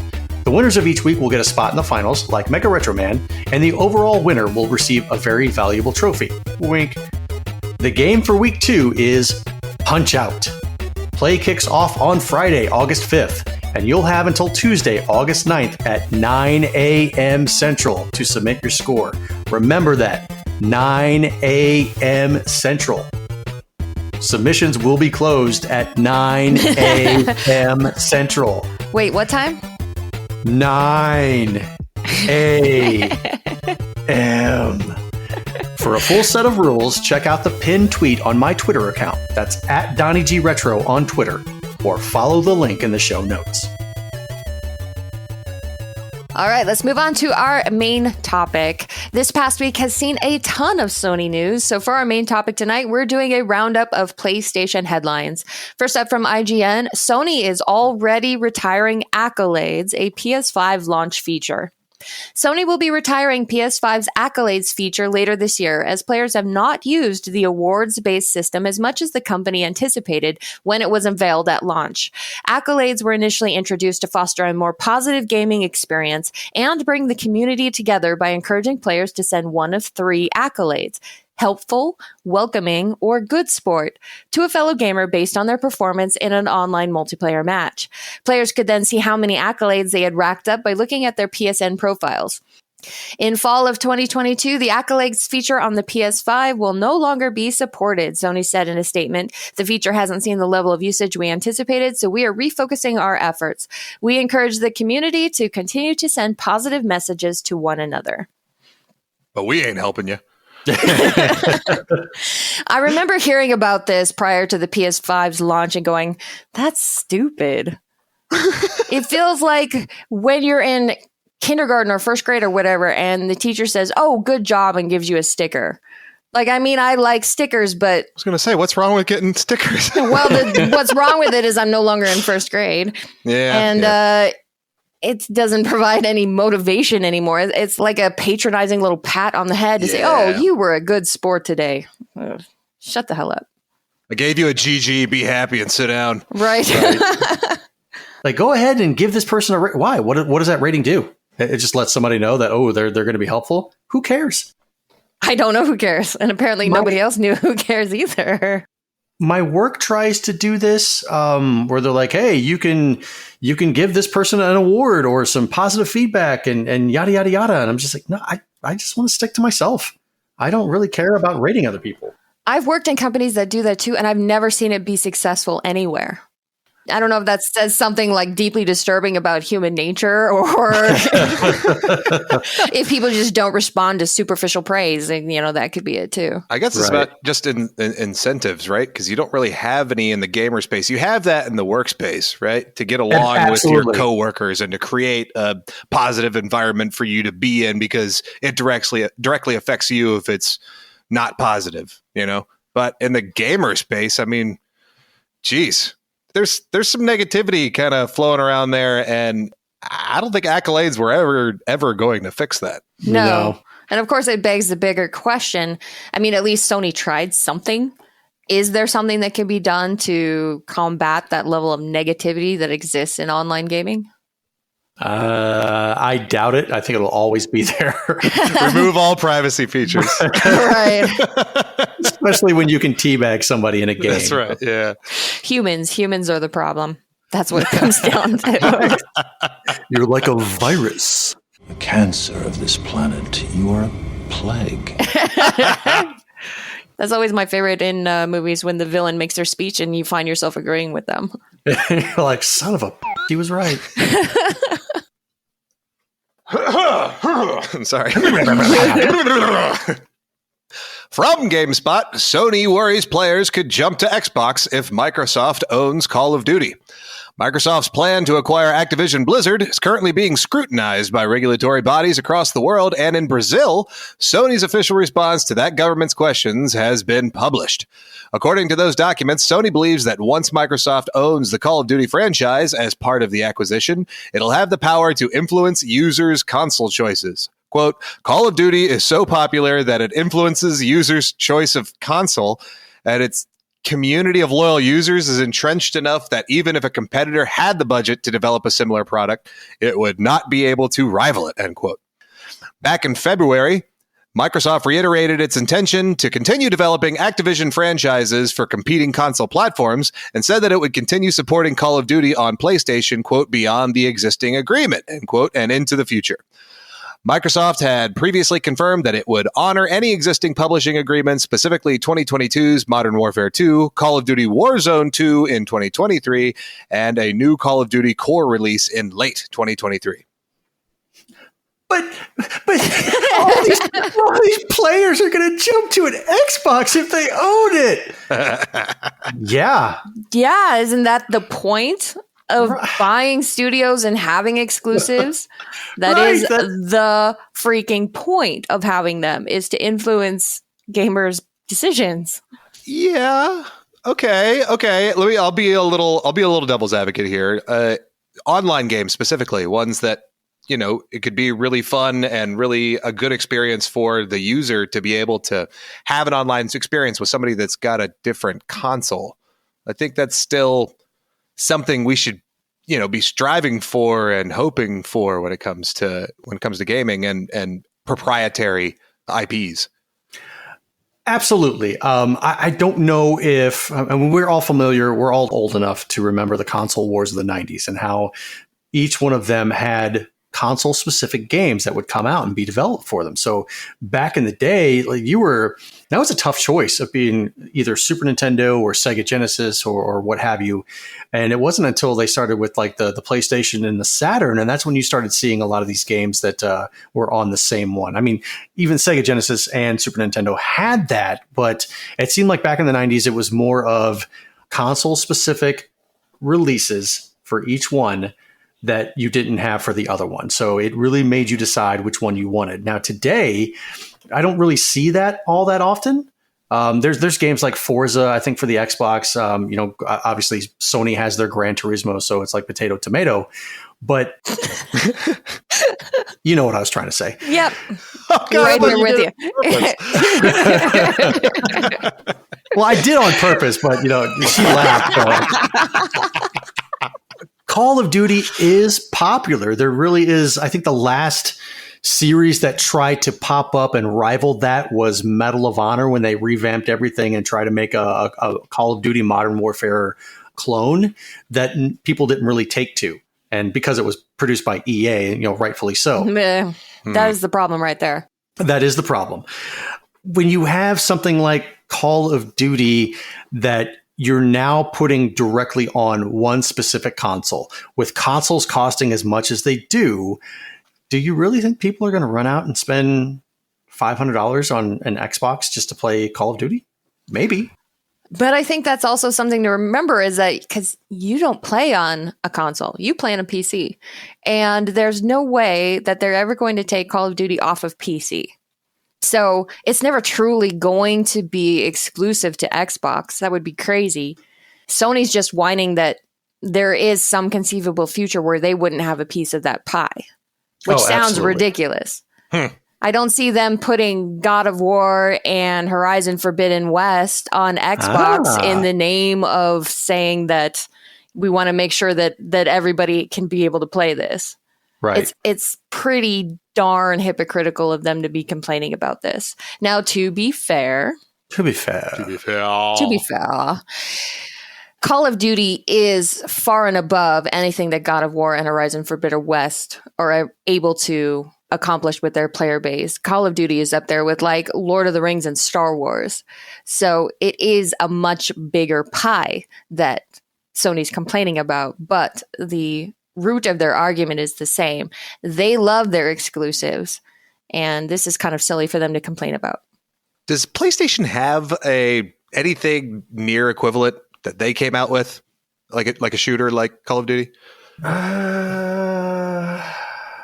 The winners of each week will get a spot in the finals, like Mega Retro Man, and the overall winner will receive a very valuable trophy. Wink. The game for week 2 is Punch Out. Play kicks off on Friday, August 5th. And you'll have until Tuesday, August 9th at 9 a.m. Central to submit your score. Remember that, 9 a.m. Central. Submissions will be closed at 9 a.m. Central. Wait, what time? 9 a.m. For a full set of rules, check out the pinned tweet on my Twitter account. That's at DonnieGRetro on Twitter. Or follow the link in the show notes. All right, let's move on to our main topic. This past week has seen a ton of Sony news. So for our main topic tonight, we're doing a roundup of PlayStation headlines. First up from IGN, Sony is already retiring Accolades, a PS5 launch feature. Sony will be retiring PS5's Accolades feature later this year, as players have not used the awards-based system as much as the company anticipated when it was unveiled at launch. Accolades were initially introduced to foster a more positive gaming experience and bring the community together by encouraging players to send one of 3 accolades: helpful, welcoming, or good sport, to a fellow gamer based on their performance in an online multiplayer match. Players could then see how many accolades they had racked up by looking at their PSN profiles. In fall of 2022, the Accolades feature on the PS5 will no longer be supported, Sony said in a statement. The feature hasn't seen the level of usage we anticipated, so we are refocusing our efforts. We encourage the community to continue to send positive messages to one another. But we ain't helping you. I remember hearing about this prior to the PS5's launch and going, that's stupid. It feels like when you're in kindergarten or first grade or whatever, and the teacher says, "Oh, good job," and gives you a sticker. Like, I mean, I like stickers, but... I was going to say, what's wrong with getting stickers? Well, what's wrong with it is I'm no longer in first grade. Yeah. And it doesn't provide any motivation anymore. It's like a patronizing little pat on the head to say, "Oh, you were a good sport today." Shut the hell up. I gave you a GG, be happy and sit down. Right. Like, go ahead and give this person a rating. Why? What does that rating do? It just lets somebody know that, oh, they're going to be helpful. Who cares? I don't know who cares. And apparently nobody else knew who cares either. My work tries to do this where they're like, hey, you can give this person an award or some positive feedback and yada, yada, yada. And I'm just like, no, I just want to stick to myself. I don't really care about rating other people. I've worked in companies that do that too, and I've never seen it be successful anywhere. I don't know if that says something like deeply disturbing about human nature, or if people just don't respond to superficial praise, and that could be it too. I guess it's about just incentives, right? Because you don't really have any in the gamer space. You have that in the workspace, right? To get along with your coworkers and to create a positive environment for you to be in, because it directly affects you if it's not positive, But in the gamer space, I mean, geez, there's some negativity kind of flowing around there, and I don't think Accolades were ever going to fix that. No. And of course, it begs the bigger question. I mean, at least Sony tried something. Is there something that can be done to combat that level of negativity that exists in online gaming? I doubt it. I think it'll always be there. Remove all privacy features. Right. Especially when you can teabag somebody in a game. That's right. Yeah. Humans are the problem. That's what it comes down to. You're like a virus. A cancer of this planet. You are a plague. That's always my favorite in movies, when the villain makes their speech and you find yourself agreeing with them. You're like, son of a he was right. I'm sorry. From GameSpot, Sony worries players could jump to Xbox if Microsoft owns Call of Duty. Microsoft's plan to acquire Activision Blizzard is currently being scrutinized by regulatory bodies across the world, and in Brazil, Sony's official response to that government's questions has been published. According to those documents, Sony believes that once Microsoft owns the Call of Duty franchise as part of the acquisition, it'll have the power to influence users' console choices. Quote, Call of Duty is so popular that it influences users' choice of console, and its community of loyal users is entrenched enough that even if a competitor had the budget to develop a similar product, it would not be able to rival it, end quote. Back in February, Microsoft reiterated its intention to continue developing Activision franchises for competing console platforms and said that it would continue supporting Call of Duty on PlayStation, quote, beyond the existing agreement, end quote, and into the future. Microsoft had previously confirmed that it would honor any existing publishing agreements, specifically 2022's Modern Warfare 2, Call of Duty Warzone 2 in 2023, and a new Call of Duty core release in late 2023. But all these players are going to jump to an Xbox if they own it. Yeah. Yeah, isn't that the point of buying studios and having exclusives? That is the freaking point of having them, is to influence gamers' decisions. Yeah. Okay. I'll be a little devil's advocate here. Online games specifically, ones that, it could be really fun and really a good experience for the user to be able to have an online experience with somebody that's got a different console. I think that's still something we should, be striving for and hoping for when it comes to gaming and proprietary IPs. Absolutely. I don't know if we're all familiar. We're all old enough to remember the console wars of the 90s and how each one of them had console specific games that would come out and be developed for them. So back in the day, that was a tough choice of being either Super Nintendo or Sega Genesis or what have you. And it wasn't until they started with like the PlayStation and the Saturn, and that's when you started seeing a lot of these games that were on the same one. I mean, even Sega Genesis and Super Nintendo had that, but it seemed like back in the 90s, it was more of console specific releases for each one that you didn't have for the other one. So it really made you decide which one you wanted. Now today, I don't really see that all that often. There's games like Forza, I think, for the Xbox. Obviously Sony has their Gran Turismo, so it's like potato tomato. But you know what I was trying to say. Yep. Oh, God, right here with you. Well, I did on purpose, but she laughed. Call of Duty is popular. There really is. I think the last series that tried to pop up and rival that was Medal of Honor, when they revamped everything and tried to make a Call of Duty Modern Warfare clone that people didn't really take to. And because it was produced by EA, rightfully so. That is the problem right there. That is the problem. When you have something like Call of Duty that you're now putting directly on one specific console. With consoles costing as much as they do you really think people are going to run out and spend $500 on an Xbox just to play Call of Duty? Maybe. But I think that's also something to remember is that because you don't play on a console, you play on a PC. And there's no way that they're ever going to take Call of Duty off of PC. So it's never truly going to be exclusive to Xbox. That would be crazy. Sony's just whining that there is some conceivable future where they wouldn't have a piece of that pie, which sounds absolutely ridiculous. I don't see them putting God of War and Horizon Forbidden West on Xbox in the name of saying that we want to make sure that everybody can be able to play this. Right. It's pretty darn hypocritical of them to be complaining about this. Now, to be fair, Call of Duty is far and above anything that God of War and Horizon Forbidden West are able to accomplish with their player base. Call of Duty is up there with like Lord of the Rings and Star Wars. So it is a much bigger pie that Sony's complaining about, but the root of their argument is the same. They love their exclusives, and this is kind of silly for them to complain about. Does PlayStation have anything near equivalent that they came out with, like a shooter like Call of Duty?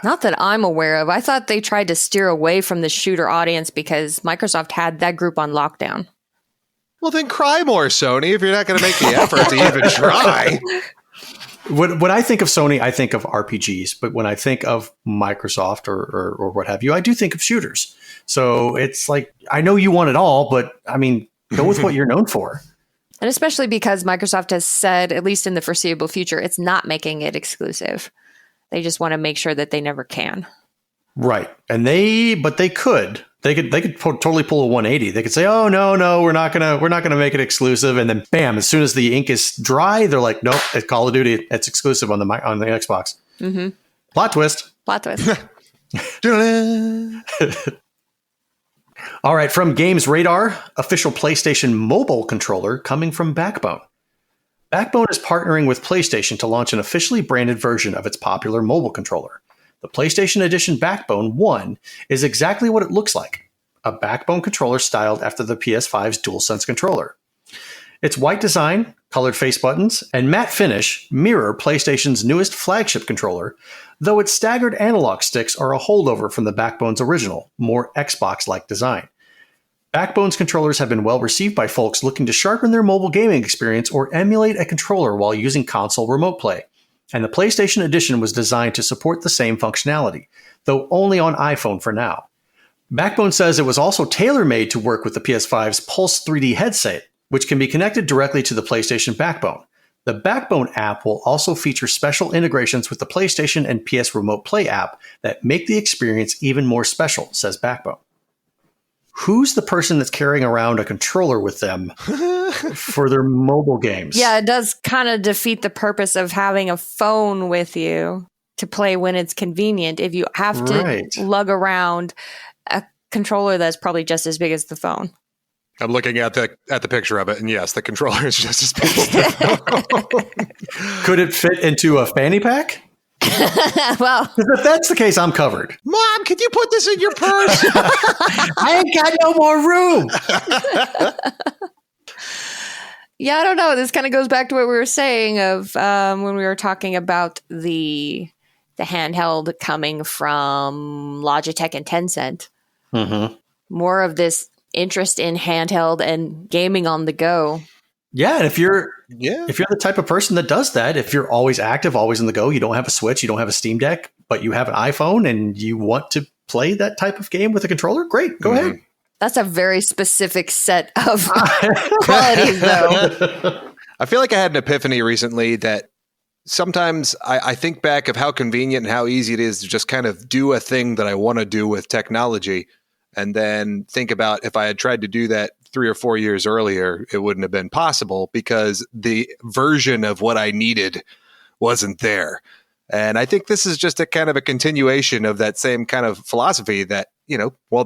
Not that I'm aware of. I thought they tried to steer away from the shooter audience because Microsoft had that group on lockdown. Well, then cry more, Sony, if you're not going to make the effort to even try. When I think of Sony, I think of RPGs. But when I think of Microsoft or what have you, I do think of shooters. So it's like, I know you want it all, but I mean, go with what you're known for. And especially because Microsoft has said, at least in the foreseeable future, it's not making it exclusive. They just want to make sure that they never can. Right. And they could totally pull a 180. They could say, "Oh no, we're not gonna make it exclusive." And then bam, as soon as the ink is dry, they're like, "Nope, it's Call of Duty. It's exclusive on the Xbox." Mm-hmm. Plot twist. All right, from Games Radar, official PlayStation mobile controller coming from Backbone. Backbone is partnering with PlayStation to launch an officially branded version of its popular mobile controller. The PlayStation Edition Backbone 1 is exactly what it looks like, a Backbone controller styled after the PS5's DualSense controller. Its white design, colored face buttons, and matte finish mirror PlayStation's newest flagship controller, though its staggered analog sticks are a holdover from the Backbone's original, more Xbox-like design. Backbone's controllers have been well received by folks looking to sharpen their mobile gaming experience or emulate a controller while using console remote play. And the PlayStation Edition was designed to support the same functionality, though only on iPhone for now. Backbone says it was also tailor-made to work with the PS5's Pulse 3D headset, which can be connected directly to the PlayStation Backbone. The Backbone app will also feature special integrations with the PlayStation and PS Remote Play app that make the experience even more special, says Backbone. Who's the person that's carrying around a controller with them for their mobile games? Yeah, it does kind of defeat the purpose of having a phone with you to play when it's convenient. If you have to lug around a controller that's probably just as big as the phone. I'm looking at the picture of it, and yes, the controller is just as big as the phone. Could it fit into a fanny pack? Well, if that's the case, I'm covered. Mom, can you put this in your purse? I ain't got no more room. Yeah, I don't know. This kind of goes back to what we were saying of when we were talking about the handheld coming from Logitech and Tencent. Mm-hmm. More of this interest in handheld and gaming on the go. Yeah, and if you're the type of person that does that, if you're always active, always on the go, you don't have a Switch, you don't have a Steam Deck, but you have an iPhone and you want to play that type of game with a controller, great, go ahead. That's a very specific set of qualities, though. I feel like I had an epiphany recently that sometimes I think back of how convenient and how easy it is to just kind of do a thing that I want to do with technology, and then think about if I had tried to do that 3 or 4 years earlier, it wouldn't have been possible because the version of what I needed wasn't there. And I think this is just a kind of a continuation of that same kind of philosophy that,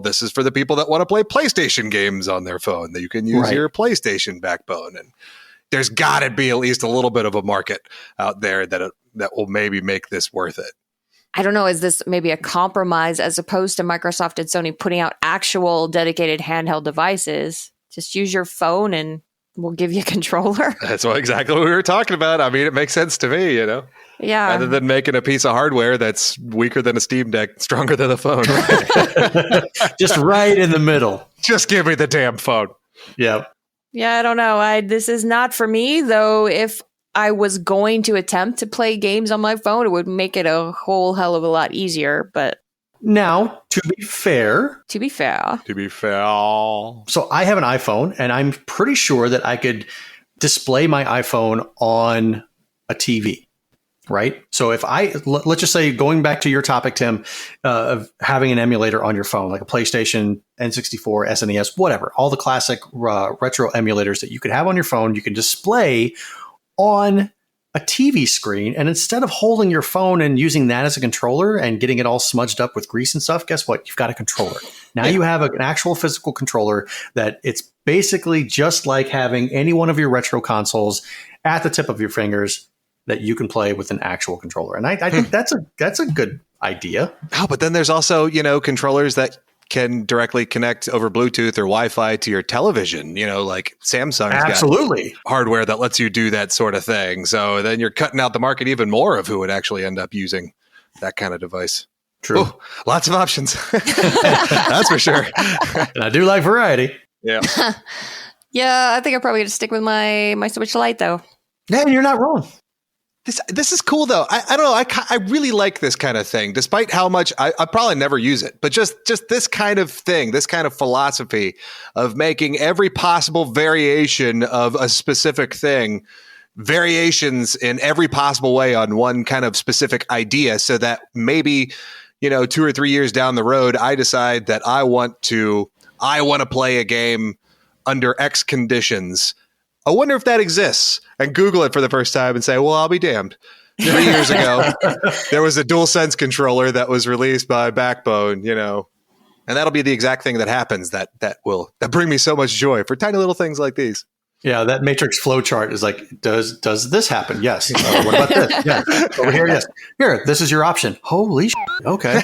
this is for the people that want to play PlayStation games on their phone, that you can use your PlayStation Backbone. And there's got to be at least a little bit of a market out there that will maybe make this worth it. I don't know. Is this maybe a compromise as opposed to Microsoft and Sony putting out actual dedicated handheld devices? Just use your phone and we'll give you a controller. That's exactly what we were talking about. I mean, it makes sense to me, you know? Yeah. Rather than making a piece of hardware that's weaker than a Steam Deck, stronger than a phone. Just right in the middle. Just give me the damn phone. Yep. Yeah, I don't know. This is not for me, though. If I was going to attempt to play games on my phone, it would make it a whole hell of a lot easier. But now, to be fair, so I have an iPhone, and I'm pretty sure that I could display my iPhone on a TV, right? So if let's just say, going back to your topic, Tim, of having an emulator on your phone, like a PlayStation, N64, SNES, whatever, all the classic retro emulators that you could have on your phone, you can display on a TV screen. And instead of holding your phone and using that as a controller and getting it all smudged up with grease and stuff, guess what? You've got a controller. Now you have an actual physical controller that it's basically just like having any one of your retro consoles at the tip of your fingers that you can play with an actual controller. And I think that's a good idea. Oh, but then there's also, controllers that can directly connect over Bluetooth or Wi-Fi to your television, like Samsung's absolutely got hardware that lets you do that sort of thing. So then you're cutting out the market even more of who would actually end up using that kind of device. True. Ooh, lots of options. That's for sure. And I do like variety. Yeah. Yeah, I think I'm probably going to stick with my Switch Lite, though. Yeah, you're not wrong. This is cool, though. I don't know. I really like this kind of thing, despite how much I probably never use it. But just this kind of thing, this kind of philosophy of making every possible variation of a specific thing, variations in every possible way on one kind of specific idea, so that maybe, 2 or 3 years down the road, I decide that I want to play a game under X conditions. I wonder if that exists, and Google it for the first time and say, well, I'll be damned. 3 years ago, there was a DualSense controller that was released by Backbone, and that'll be the exact thing that happens that bring me so much joy for tiny little things like these. Yeah, that matrix flow chart is like, does this happen? Yes. What about this? Yeah. Over here, yes. Here, this is your option. Holy shit. Okay.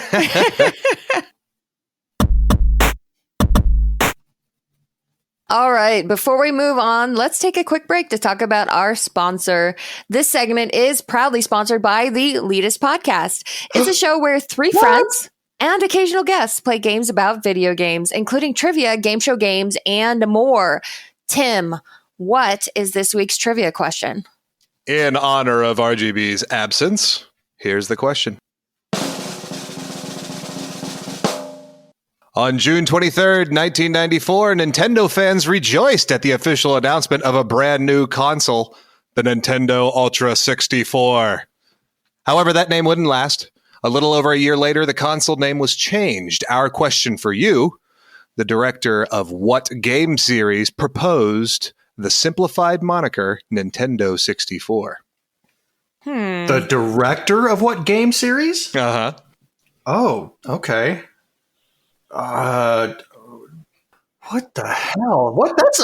All right, before we move on, let's take a quick break to talk about our sponsor. This segment is proudly sponsored by the Elitist Podcast. It's a show where three friends and occasional guests play games about video games, including trivia, game show games, and more. Tim, what is this week's trivia question? In honor of RGB's absence, here's the question. On June 23rd, 1994, Nintendo fans rejoiced at the official announcement of a brand new console, the Nintendo Ultra 64. However, that name wouldn't last. A little over a year later, the console name was changed. Our question for you, the director of what game series proposed the simplified moniker Nintendo 64? The director of what game series? Uh-huh. Oh, okay. What the hell? What? That's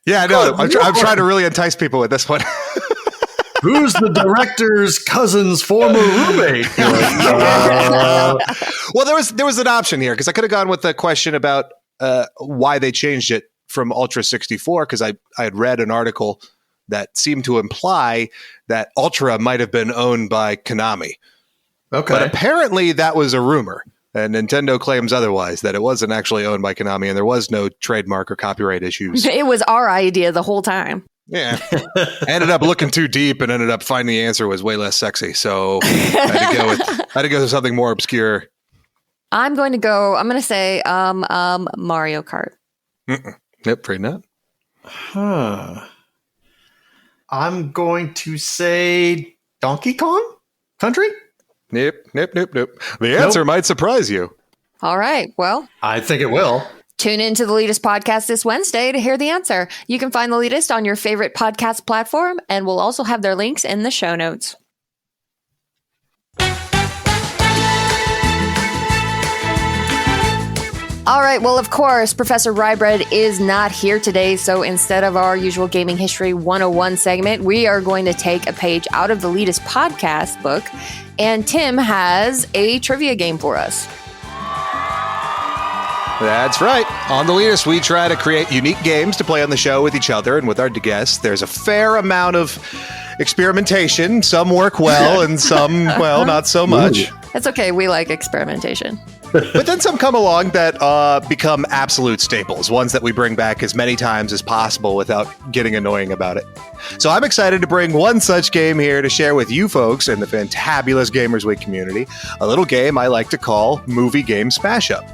Yeah, no, I'm trying to really entice people with this one. Who's the director's cousin's former roommate? Well, there was an option here, because I could have gone with the question about why they changed it from Ultra 64, because I had read an article that seemed to imply that Ultra might have been owned by Konami. Okay. But apparently that was a rumor. And Nintendo claims otherwise, that it wasn't actually owned by Konami and there was no trademark or copyright issues. It was our idea the whole time. Yeah. Ended up looking too deep and ended up finding the answer was way less sexy. So I had to go with something more obscure. I'm going to say Mario Kart. Nope, pretty not. Huh. I'm going to say Donkey Kong Country? Nope. The answer might surprise you. All right. Well, I think it will. Tune into the Elitist Podcast this Wednesday to hear the answer. You can find the Elitist on your favorite podcast platform, and we'll also have their links in the show notes. All right, well, of course, Professor Rybread is not here today, so instead of our usual Gaming History 101 segment, we are going to take a page out of the Elitist podcast book, and Tim has a trivia game for us. That's right. On The Elitist, we try to create unique games to play on the show with each other and with our guests. There's a fair amount of experimentation. Some work well and some, well, not so much. It's okay, we like experimentation. But then some come along that become absolute staples, ones that we bring back as many times as possible without getting annoying about it. So I'm excited to bring one such game here to share with you folks in the fantabulous Gamers Week community, a little game I like to call Movie Game Smash Up.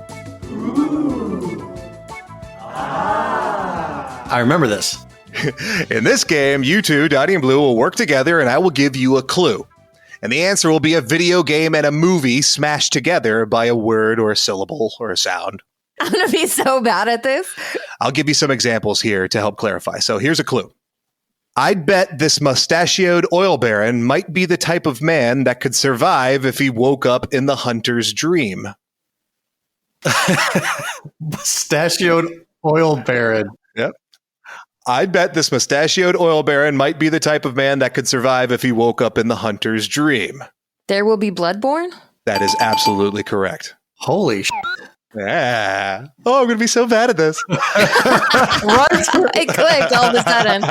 I remember this. In this game, you two, Dottie and Blue, will work together and I will give you a clue. And the answer will be a video game and a movie smashed together by a word or a syllable or a sound. I'm going to be so bad at this. I'll give you some examples here to help clarify. So here's a clue. I'd bet this mustachioed oil baron might be the type of man that could survive if he woke up in the hunter's dream. Mustachioed oil baron. Yep. I'd bet this mustachioed oil baron might be the type of man that could survive if he woke up in the hunter's dream. There will be Bloodborne? That is absolutely correct. Holy sh**. Yeah. Oh, I'm going to be so bad at this. It clicked all of a sudden.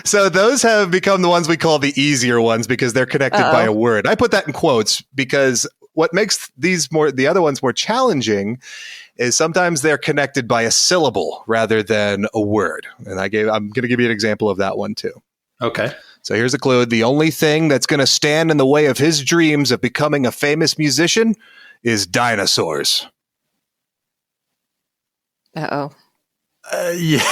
So those have become the ones we call the easier ones because they're connected by a word. I put that in quotes because what makes the other ones more challenging is sometimes they're connected by a syllable rather than a word. And I'm going to give you an example of that one too. Okay. So here's a clue. The only thing that's going to stand in the way of his dreams of becoming a famous musician is dinosaurs. Uh-oh. Yeah.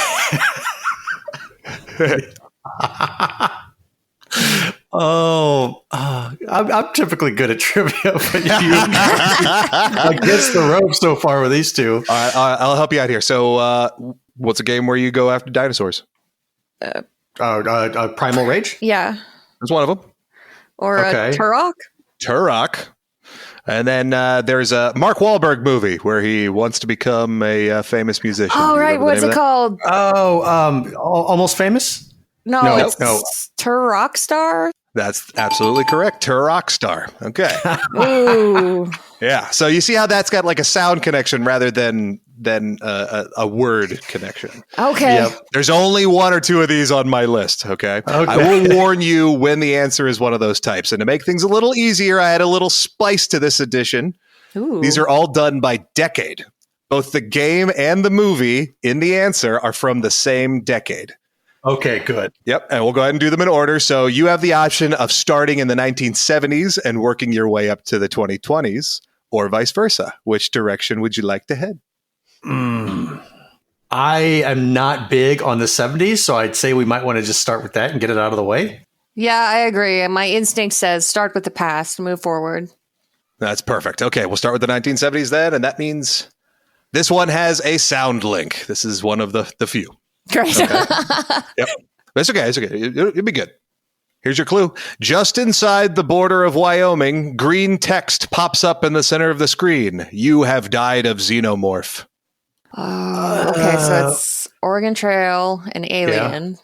I'm typically good at trivia, but you against the rope so far with these two. I'll help you out here. So, what's a game where you go after dinosaurs? Primal Rage? Yeah. There's one of them. Or a Turok? Turok. And then there's a Mark Wahlberg movie where he wants to become a famous musician. Oh, right. What's it called? Almost Famous? No, it's Turok Star. That's absolutely correct. Turok Star. Okay. Ooh. Yeah. So you see how that's got like a sound connection rather than a word connection. Okay. Yep. There's only one or two of these on my list. Okay. I will warn you when the answer is one of those types. And to make things a little easier, I had a little spice to this edition. Ooh. These are all done by decade. Both the game and the movie in the answer are from the same decade. Okay, good. Yep. And we'll go ahead and do them in order. So you have the option of starting in the 1970s and working your way up to the 2020s, or vice versa. Which direction would you like to head? I am not big on the 70s, so I'd say we might want to just start with that and get it out of the way. Yeah, I agree. My instinct says start with the past, move forward. That's perfect. Okay, we'll start with the 1970s then. And that means this one has a sound link. This is one of the few. Great. Okay. Yep. It's okay. It's okay. It'll be good. Here's your clue. Just inside the border of Wyoming, green text pops up in the center of the screen. You have died of xenomorph. Oh, okay. So it's Oregon Trail and Alien. Yeah.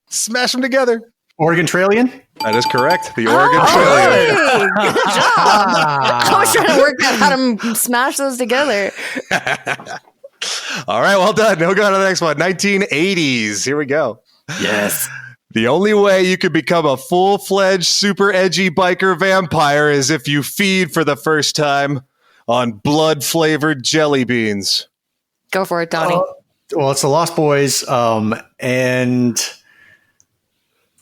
Smash them together. Oregon Trailian? That is correct. The Oregon Trail. Hey, good job. I was trying to work out how to smash those together. All right, well done. We'll go to the next one. 1980s. Here we go. Yes. The only way you could become a full-fledged, super edgy biker vampire is if you feed for the first time on blood-flavored jelly beans. Go for it, Donnie. Well, it's the Lost Boys and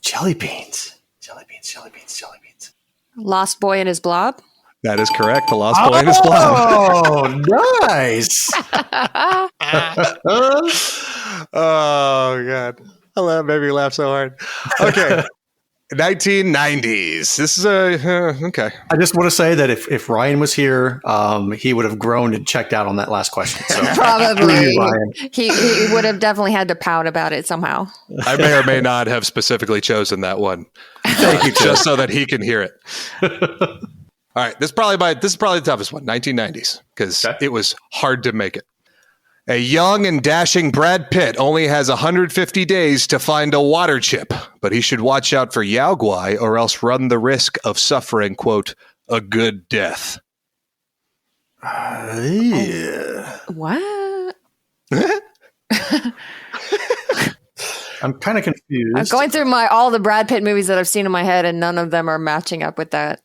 jelly beans. Jelly beans, jelly beans, jelly beans. Lost Boy and his Blob. That is correct. The Lost Boy and his Blob. Oh, nice. Oh, God. That made me laugh so hard. Okay. 1990s. This is okay. I just want to say that if Ryan was here, he would have groaned and checked out on that last question. So. Probably. Ryan. He would have definitely had to pout about it somehow. I may or may not have specifically chosen that one. Thank you, just so that he can hear it. All right, this is probably the toughest one, 1990s, because it was hard to make it. A young and dashing Brad Pitt only has 150 days to find a water chip, but he should watch out for Yao Guai or else run the risk of suffering, quote, a good death. Yeah. What? I'm kind of confused. I'm going through all the Brad Pitt movies that I've seen in my head, and none of them are matching up with that.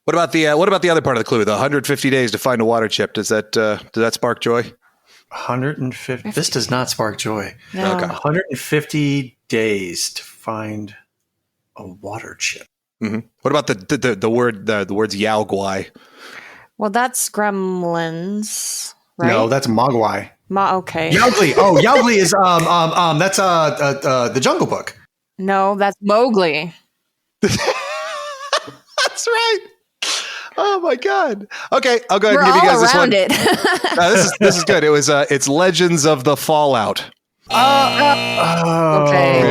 What about the other part of the clue? The 150 days to find a water chip. Does that spark joy? 150. This does not spark joy. No. Okay. 150 days to find a water chip. Mm-hmm. What about the words Yao Guai? Well, that's Gremlins, right? No, that's Mogwai. Okay. Yowgli. Oh, Yowgli is that's the Jungle Book. No, that's Mowgli. That's right. Oh my God. Okay, I'll go ahead We're and give you all guys this around one. it. This is good. It's Legends of the Fallout. Okay.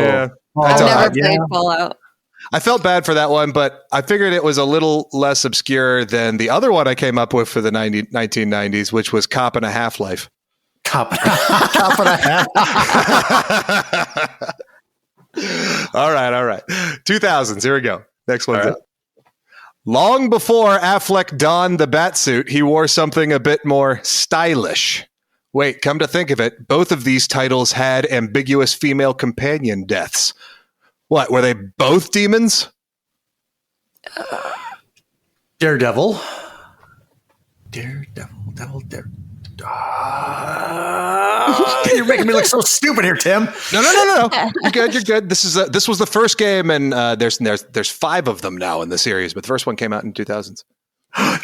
Yeah. I've all never right. played Fallout. I felt bad for that one, but I figured it was a little less obscure than the other one I came up with for the 1990s, which was Cop and a Half-Life. Cop and a half. All right. 2000s. Here we go. Next one's All right. up. Long before Affleck donned the batsuit, he wore something a bit more stylish. Wait, come to think of it, both of these titles had ambiguous female companion deaths. What, were they both demons? Daredevil. You're making me look so stupid here, Tim. No. You're good. This was the first game, and there's 5 of them now in the series, but the first one came out in 2000s.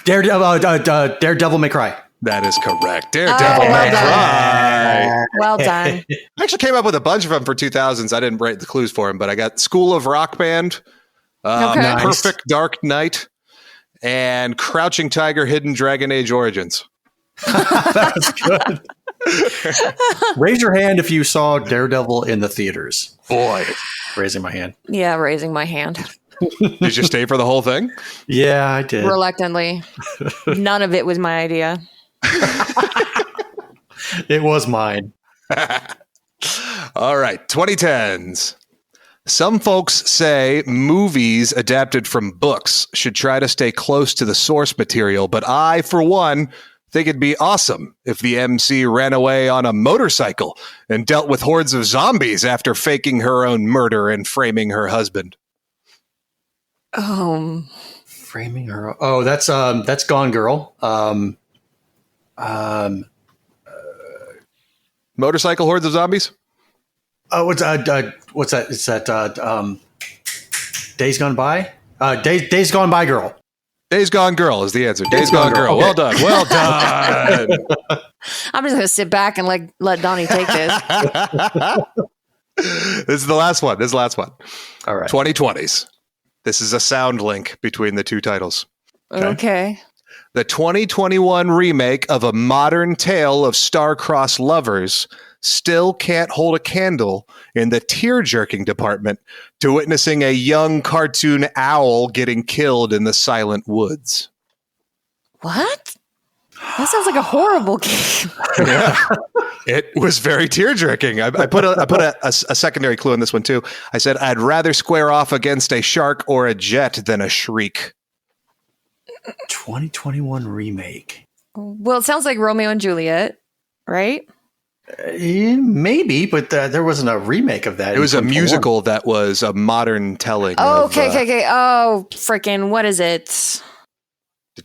Daredevil May Cry. That is correct. Daredevil May Cry. Well done. I actually came up with a bunch of them for 2000s. I didn't write the clues for them, but I got School of Rock Band, Okay. Nice. Perfect Dark Knight, and Crouching Tiger, Hidden Dragon Age Origins. That's good. Raise your hand if you saw Daredevil in the theaters. Boy. Raising my hand. Yeah, raising my hand Did you stay for the whole thing? Yeah, I did. reluctantly. None of it was my idea. It was mine. All right, 2010s. Some folks say movies adapted from books should try to stay close to the source material, but I, for one, think it'd be awesome if the MC ran away on a motorcycle and dealt with hordes of zombies after faking her own murder and framing her husband. Framing her. Oh, that's Gone Girl. Motorcycle hordes of zombies? What's that? Is that Days Gone By? Days Gone By Girl. Days Gone Girl is the answer. Days Gone Girl. Okay. Well done. Well done. I'm just going to sit back and let Donnie take this. This is the last one. All right. 2020s. This is a sound link between the two titles. Okay. The 2021 remake of a modern tale of star-crossed lovers still can't hold a candle in the tear-jerking department to witnessing a young cartoon owl getting killed in the silent woods. What? That sounds like a horrible game. It was very tear-jerking. I put a secondary clue in this one too. I said I'd rather square off against a shark or a jet than a shriek. 2021 remake. Well, it sounds like Romeo and Juliet, right? Maybe, but there wasn't a remake of that. It was a musical that was a modern telling. Oh, of, okay. Oh, freaking, what is it?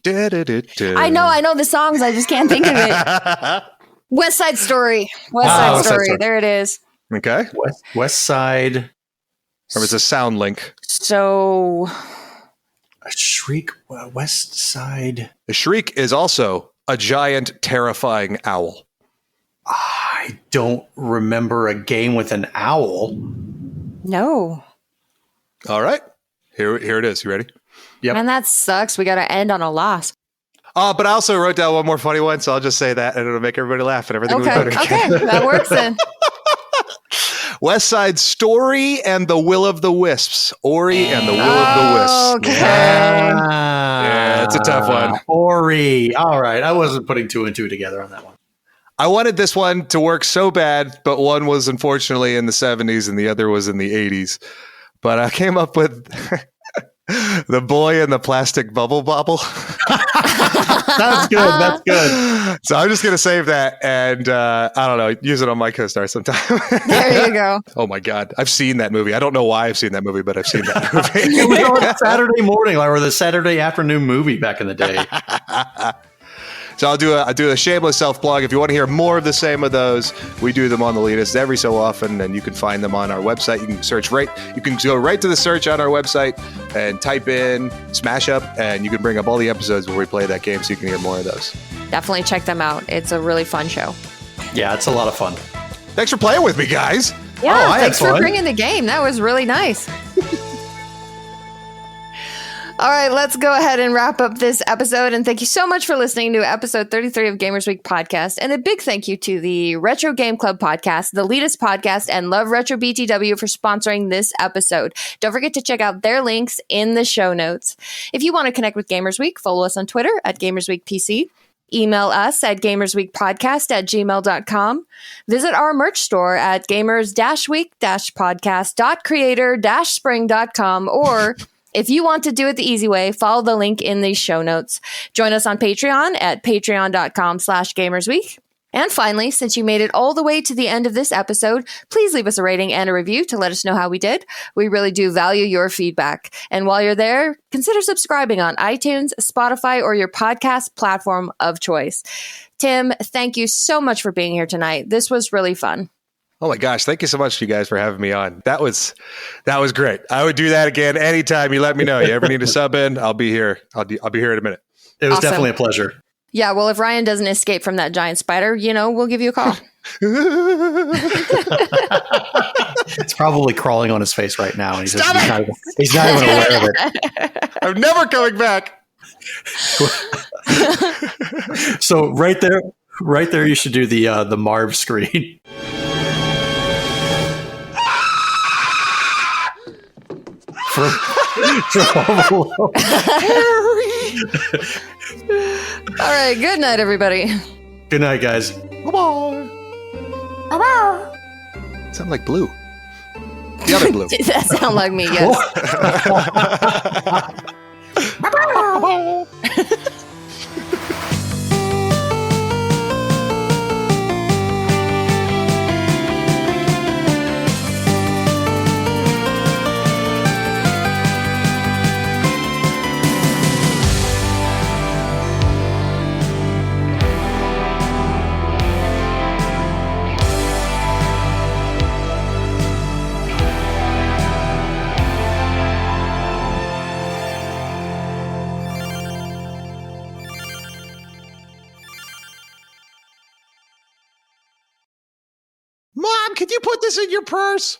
I know the songs. I just can't think of it. West Side Story. West Side Story. There it is. Okay. West Side. There was a sound link. So, A shriek. West Side. The shriek is also a giant, terrifying owl. I don't remember a game with an owl. no. All right. Here it is. You ready? Yep. Man, that sucks. We got to end on a loss. But I also wrote down one more funny one, so I'll just say that, and it'll make everybody laugh and everything. Okay. Okay. That works then. West Side Story and the Will of the Wisps. Ori and the Will of the Wisps. Okay. Ah. That's a tough one. Ori. All right. I wasn't putting two and two together on that one. I wanted this one to work so bad, but one was unfortunately in the 70s and the other was in the 80s. But I came up with The Boy in the Plastic Bubble Bobble. That's good. That's good. So I'm just going to save that and, I don't know, use it on my co-star sometime. There you go. Oh my God. I've seen that movie. I don't know why I've seen that movie, but I've seen that movie. It was on Saturday morning, or the Saturday afternoon movie back in the day. So I do a shameless self-plug. If you want to hear more of the same of those, we do them on The Elitist every so often, and you can find them on our website. You can go right to the search on our website and type in Smash Up, and you can bring up all the episodes where we play that game so you can hear more of those. Definitely check them out. It's a really fun show. Yeah, it's a lot of fun. Thanks for playing with me, guys. Yeah, I had thanks for fun. bringing the game. That was really nice. All right, let's go ahead and wrap up this episode. And thank you so much for listening to episode 33 of Gamers Week Podcast. And a big thank you to the Retro Game Club Podcast, the Elitist Podcast, and Love Retro BTW for sponsoring this episode. Don't forget to check out their links in the show notes. If you want to connect with Gamers Week, follow us on Twitter at GamersWeekPC. Email us at gamersweekpodcast@gmail.com. Visit our merch store at gamers-week-podcast.creator-spring.com, or if you want to do it the easy way, follow the link in the show notes. Join us on Patreon at patreon.com/gamersweek. And finally, since you made it all the way to the end of this episode, please leave us a rating and a review to let us know how we did. We really do value your feedback. And while you're there, consider subscribing on iTunes, Spotify, or your podcast platform of choice. Tim, thank you so much for being here tonight. This was really fun. Oh my gosh. Thank you so much, you guys, for having me on. That was great. I would do that again anytime you let me know. You ever need a sub in, I'll be here. I'll be here in a minute. It was Awesome. definitely a pleasure. Yeah, well, if Ryan doesn't escape from that giant spider, we'll give you a call. It's probably crawling on his face right now. And he's not even aware of it. I'm never coming back. So right there, you should do the Marv screen. From Home Alone. All right, good night, everybody. Good night, guys. Bye-bye. Sound like Blue. The other Blue. That sound like me, yes. Mom, can you put this in your purse?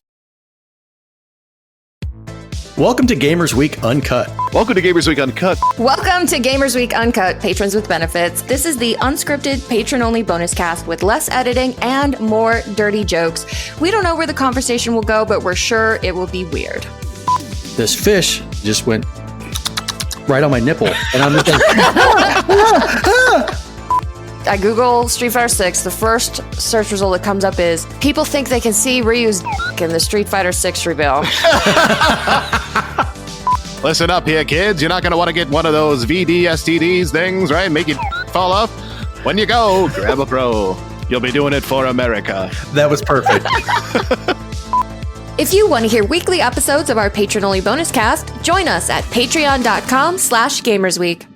Welcome to Gamers Week Uncut. Welcome to Gamers Week Uncut. Welcome to Gamers Week Uncut, patrons with benefits. This is the unscripted, patron-only bonus cast with less editing and more dirty jokes. We don't know where the conversation will go, but we're sure it will be weird. This fish just went right on my nipple, and I'm just like, I Google Street Fighter 6. The first search result that comes up is people think they can see Ryu's dick in the Street Fighter 6 reveal. Listen up here, kids. You're not going to want to get one of those VD-STDs things, right? Make it fall off. When you go, grab a pro. You'll be doing it for America. that was perfect. If you want to hear weekly episodes of our patron-only bonus cast, join us at patreon.com/gamersweek.